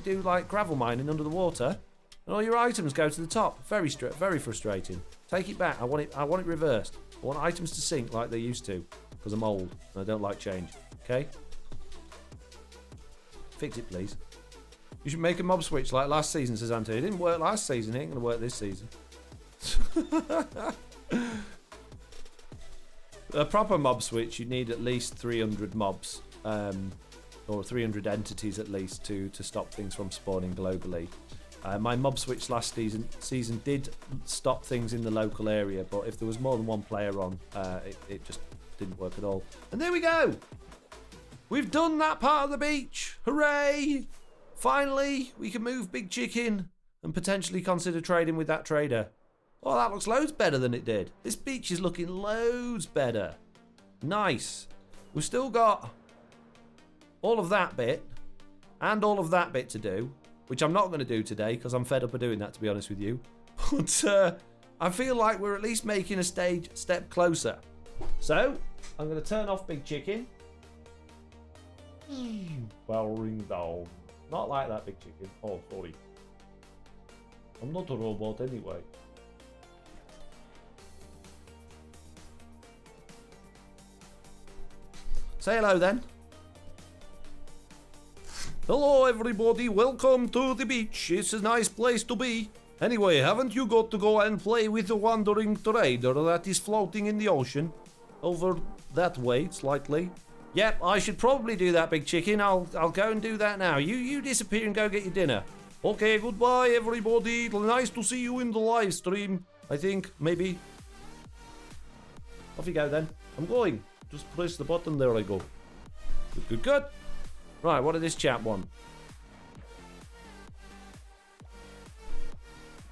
do like gravel mining under the water, and all your items go to the top. Very frustrating. Take it back. I want it reversed. I want items to sink like they used to, because I'm old and I don't like change. Okay? Fix it, please. You should make a mob switch like last season, says Anthony. It didn't work last season. It ain't going to work this season. A proper mob switch, you need at least 300 mobs, or 300 entities at least to stop things from spawning globally. My mob switch last season did stop things in the local area, but if there was more than one player on, it just didn't work at all. And there we go! We've done that part of the beach! Hooray! Finally, we can move Big Chicken and potentially consider trading with that trader. Oh, that looks loads better than it did. This beach is looking loads better. Nice. We've still got all of that bit and all of that bit to do, which I'm not going to do today because I'm fed up of doing that, to be honest with you. But I feel like we're at least making a step closer. So, I'm going to turn off Big Chicken. Powering down. Not like that, Big Chicken. Oh, sorry. I'm not a robot anyway. Say hello then. Hello, everybody. Welcome to the beach. It's a nice place to be. Anyway, haven't you got to go and play with the wandering trader that is floating in the ocean? Over that way, slightly. Yep, I should probably do that, big chicken. I'll go and do that now. You disappear and go get your dinner. Okay, goodbye, everybody. Nice to see you in the live stream. I think, maybe. Off you go, then. I'm going. Just press the button. There I go. Good, good, good. Right, what did this chap want?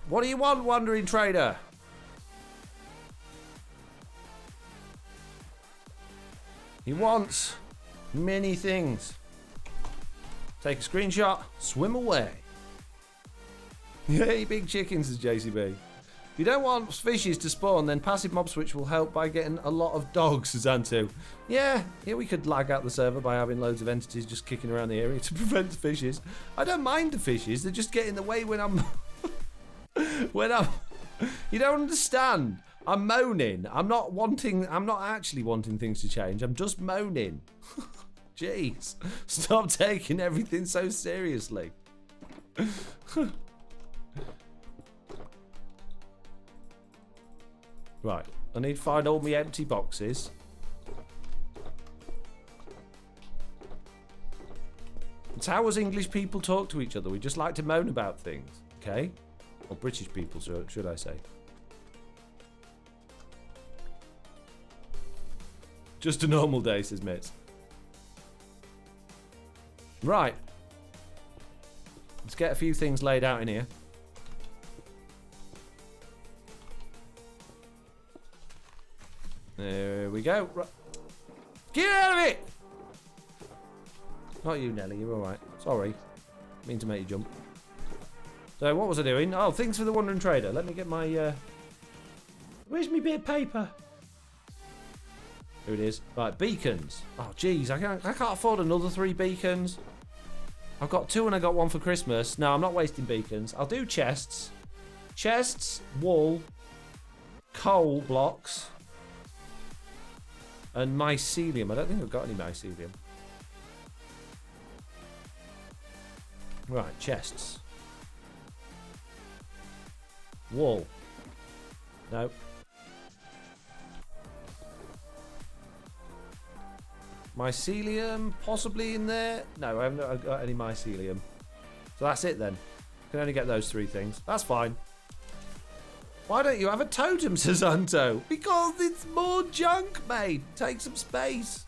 What do you want, wandering trader? He wants many things. Take a screenshot, swim away. Yay, big chicken, says JCB. If you don't want fishes to spawn, then passive mob switch will help by getting a lot of dogs, says Antu. Yeah, we could lag out the server by having loads of entities just kicking around the area to prevent the fishes. I don't mind the fishes, they just get in the way when I'm... You don't understand. I'm moaning. I'm not actually wanting things to change. I'm just moaning. Jeez. Stop taking everything so seriously. Right. I need to find all my empty boxes. It's how us English people talk to each other. We just like to moan about things. Okay? Or British people, should I say. Just a normal day, says Mitz. Right. Let's get a few things laid out in here. There we go. Right. Get out of it! Not you, Nelly. You're alright. Sorry. Mean to make you jump. So, what was I doing? Oh, things for the Wandering Trader. Let me get my... Where's my bit of paper? Here it is. Right, beacons. Oh, jeez. I can't afford another 3 beacons. I've got 2 and I got 1 for Christmas. No, I'm not wasting beacons. I'll do chests. Chests, wool, coal blocks, and mycelium. I don't think I've got any mycelium. Right, chests. Wool. No. Mycelium, possibly in there. No, I haven't got any mycelium. So that's it then. Can only get those 3 things. That's fine. Why don't you have a totem, says Anto? Because it's more junk, mate. Take some space.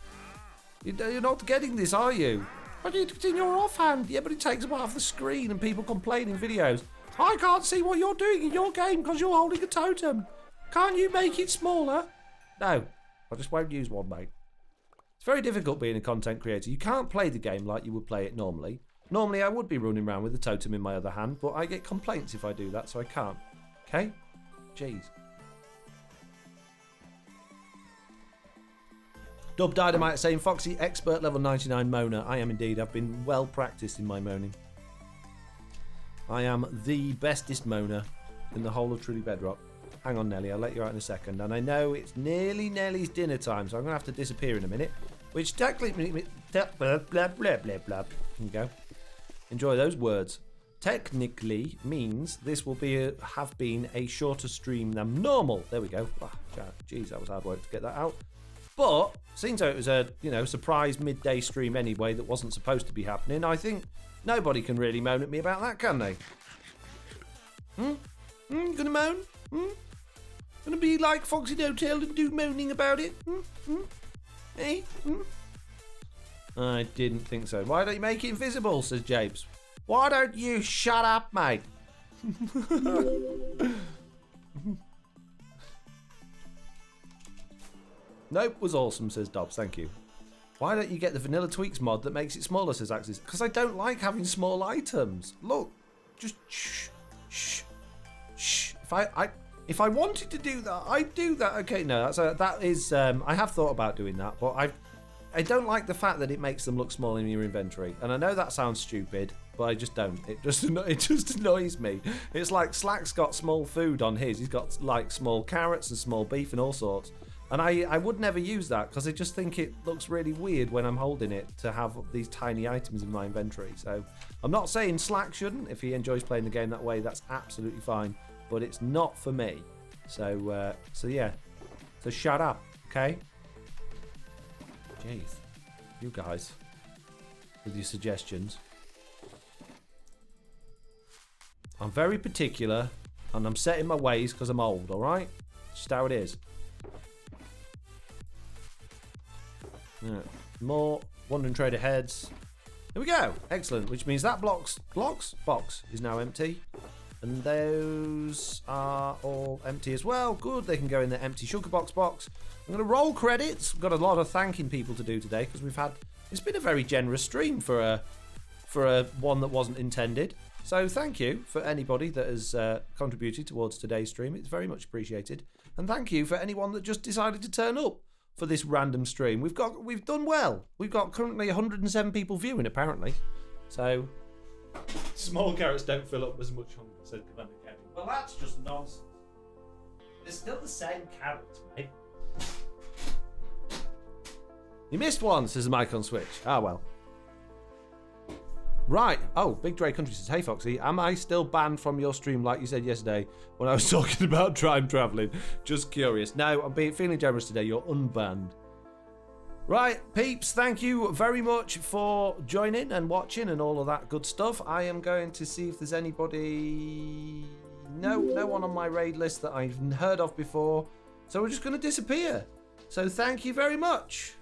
You're not getting this, are you? But it's in your offhand. Yeah, but it takes up half the screen and people complain in videos. I can't see what you're doing in your game because you're holding a totem. Can't you make it smaller? No, I just won't use one, mate. It's very difficult being a content creator. You can't play the game like you would play it normally. Normally, I would be running around with a totem in my other hand, but I get complaints if I do that, so I can't. Okay? Jeez. Dub Dynamite saying, Foxy, expert level 99 moaner. I am indeed. I've been well practiced in my moaning. I am the bestest moaner in the whole of Truly Bedrock. Hang on, Nelly, I'll let you out in a second. And I know it's nearly Nelly's dinner time, so I'm going to have to disappear in a minute. Which technically... Blah, blah, blah, blah, blah. Here we go. Enjoy those words. Technically means this will be have been a shorter stream than normal. There we go. Oh, geez, that was hard work to get that out. But, seems though it was a, surprise midday stream anyway that wasn't supposed to be happening, I think nobody can really moan at me about that, can they? Gonna moan? Gonna be like Foxy No-Tail and do moaning about it? Hey? I didn't think so. Why don't you make it invisible, says Japes. Why don't you shut up, mate? Nope, was awesome, says Dobbs. Thank you. Why don't you get the Vanilla Tweaks mod that makes it smaller, says Axis? Because I don't like having small items. Look, just shh. If I wanted to do that, I'd do that. Okay, no, that is. I have thought about doing that, but I don't like the fact that it makes them look small in your inventory. And I know that sounds stupid, but I just don't. It just annoys me. It's like Slack's got small food on his. He's got like small carrots and small beef and all sorts. And I would never use that because I just think it looks really weird when I'm holding it to have these tiny items in my inventory. So I'm not saying Slack shouldn't. If he enjoys playing the game that way, that's absolutely fine. But it's not for me. So yeah. So shut up, okay? Jeez. You guys. With your suggestions. I'm very particular. And I'm set in my ways because I'm old, alright? Just how it is. Yeah. More Wandering Trader heads. There we go. Excellent. Which means that box is now empty. And those are all empty as well. Good. They can go in the empty sugar box. I'm going to roll credits. We've got a lot of thanking people to do today because it's been a very generous stream for a one that wasn't intended. So thank you for anybody that has contributed towards today's stream. It's very much appreciated. And thank you for anyone that just decided to turn up for this random stream. We've done well. We've got currently 107 people viewing apparently. So small carrots don't fill up as much hunger, said Commander Kevin. Well, that's just nonsense. They're still the same carrots, mate. You missed one, says the mic on Switch. Ah, well. Right. Oh, Big Dre Country says, hey, Foxy, am I still banned from your stream like you said yesterday when I was talking about time travelling? Just curious. No, I'm feeling generous today. You're unbanned. Right, peeps, thank you very much for joining and watching and all of that good stuff. I am going to see if there's anybody... No one on my raid list that I've heard of before. So we're just going to disappear. So thank you very much.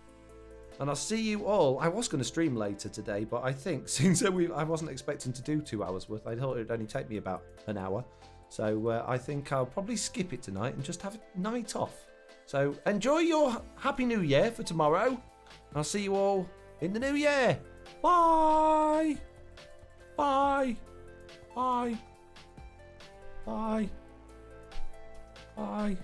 And I'll see you all. I was going to stream later today, but I think since I wasn't expecting to do 2 hours worth, I thought it would only take me about an hour. So I think I'll probably skip it tonight and just have a night off. So enjoy your Happy New Year for tomorrow. I'll see you all in the new year. Bye. Bye. Bye. Bye. Bye.